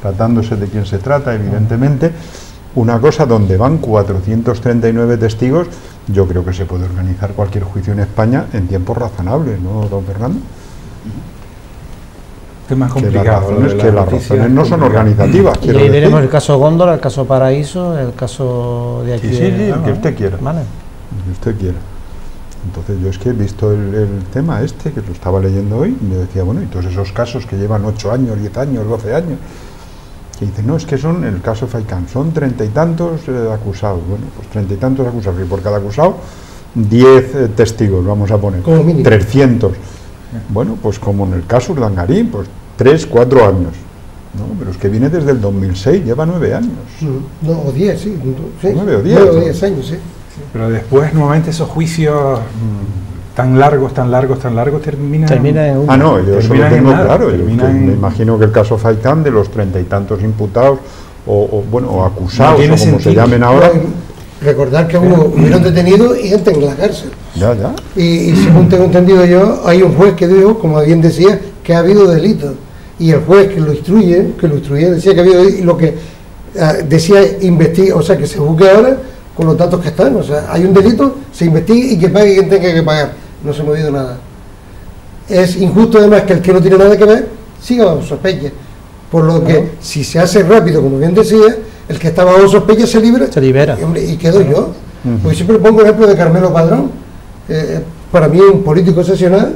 E: tratándose de quién se trata, evidentemente, una cosa donde van 439 testigos, yo creo que se puede organizar cualquier juicio en España en tiempos razonables, ¿no, don Fernando?
C: Es más complicado.
E: Que las razones no son organizativas.
D: Y ahí veremos el caso Góndola, el caso Paraíso, el caso de aquí.
E: Sí, el que usted quiera. Vale. El que usted quiera. Entonces yo es que he visto el tema este, que lo estaba leyendo hoy, y me decía, bueno, y todos esos casos que llevan 8 años, 10 años, 12 años, que dicen, no, es que son, el caso Faicán, son 30 y tantos acusados. Bueno, pues 30 y tantos acusados, y por cada acusado 10 testigos, vamos a poner, 300. Bueno, pues como en el caso Urdangarín, pues 3, 4 años. No, pero es que viene desde el 2006, lleva 9 años.
B: No, o 10, sí.
E: 9 o 10.
B: 9 o 10 años, sí.
C: Pero después, nuevamente, esos juicios tan largos, terminan
D: en un...
E: Ah, no, yo eso lo tengo claro. Yo me imagino que el caso Faicán, de los 30 y tantos imputados, o acusados, o como se llamen ahora...
B: Recordar que hubieron detenido y gente en la cárcel.
E: Ya.
B: Y según tengo entendido yo, hay un juez que dijo, como bien decía, que ha habido delito. Y el juez que lo instruye decía que ha habido delito, y lo que decía investiga, o sea, que se busque ahora con los datos que están. O sea, hay un delito, se investigue y que pague quien tenga que pagar. No se ha movido nada. Es injusto además que el que no tiene nada que ver siga bajo sospecha. Por lo que, si se hace rápido, como bien decía, el que está bajo sospecha se libera. Y quedo yo. Porque siempre pongo el ejemplo de Carmelo Padrón. Para mí es un político excepcional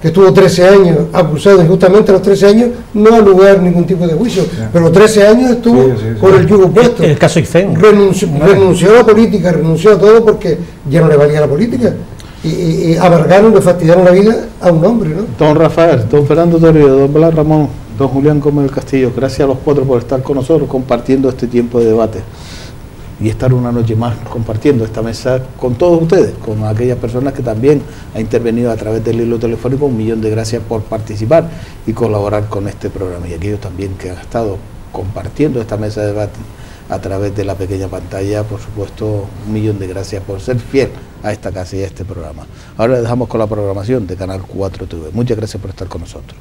B: que estuvo 13 años acusado, y justamente a los 13 años no ha lugar ningún tipo de juicio, pero los 13 años estuvo con el yugo puesto.
D: El caso Icén.
B: Renunció a la política, renunció a todo porque ya no le valía la política. Y amargaron, le fastidiaron la vida a un hombre, ¿no?
A: Don Rafael, don Fernando Torrio, don Blas Ramón, don Julián Gómez del Castillo, gracias a los 4 por estar con nosotros compartiendo este tiempo de debate y estar una noche más compartiendo esta mesa con todos ustedes, con aquellas personas que también han intervenido a través del hilo telefónico. 1 millón de gracias por participar y colaborar con este programa, y aquellos también que han estado compartiendo esta mesa de debate a través de la pequeña pantalla. Por supuesto, 1 millón de gracias por ser fiel a esta casa y a este programa. Ahora le dejamos con la programación de Canal 4 TV. Muchas gracias por estar con nosotros.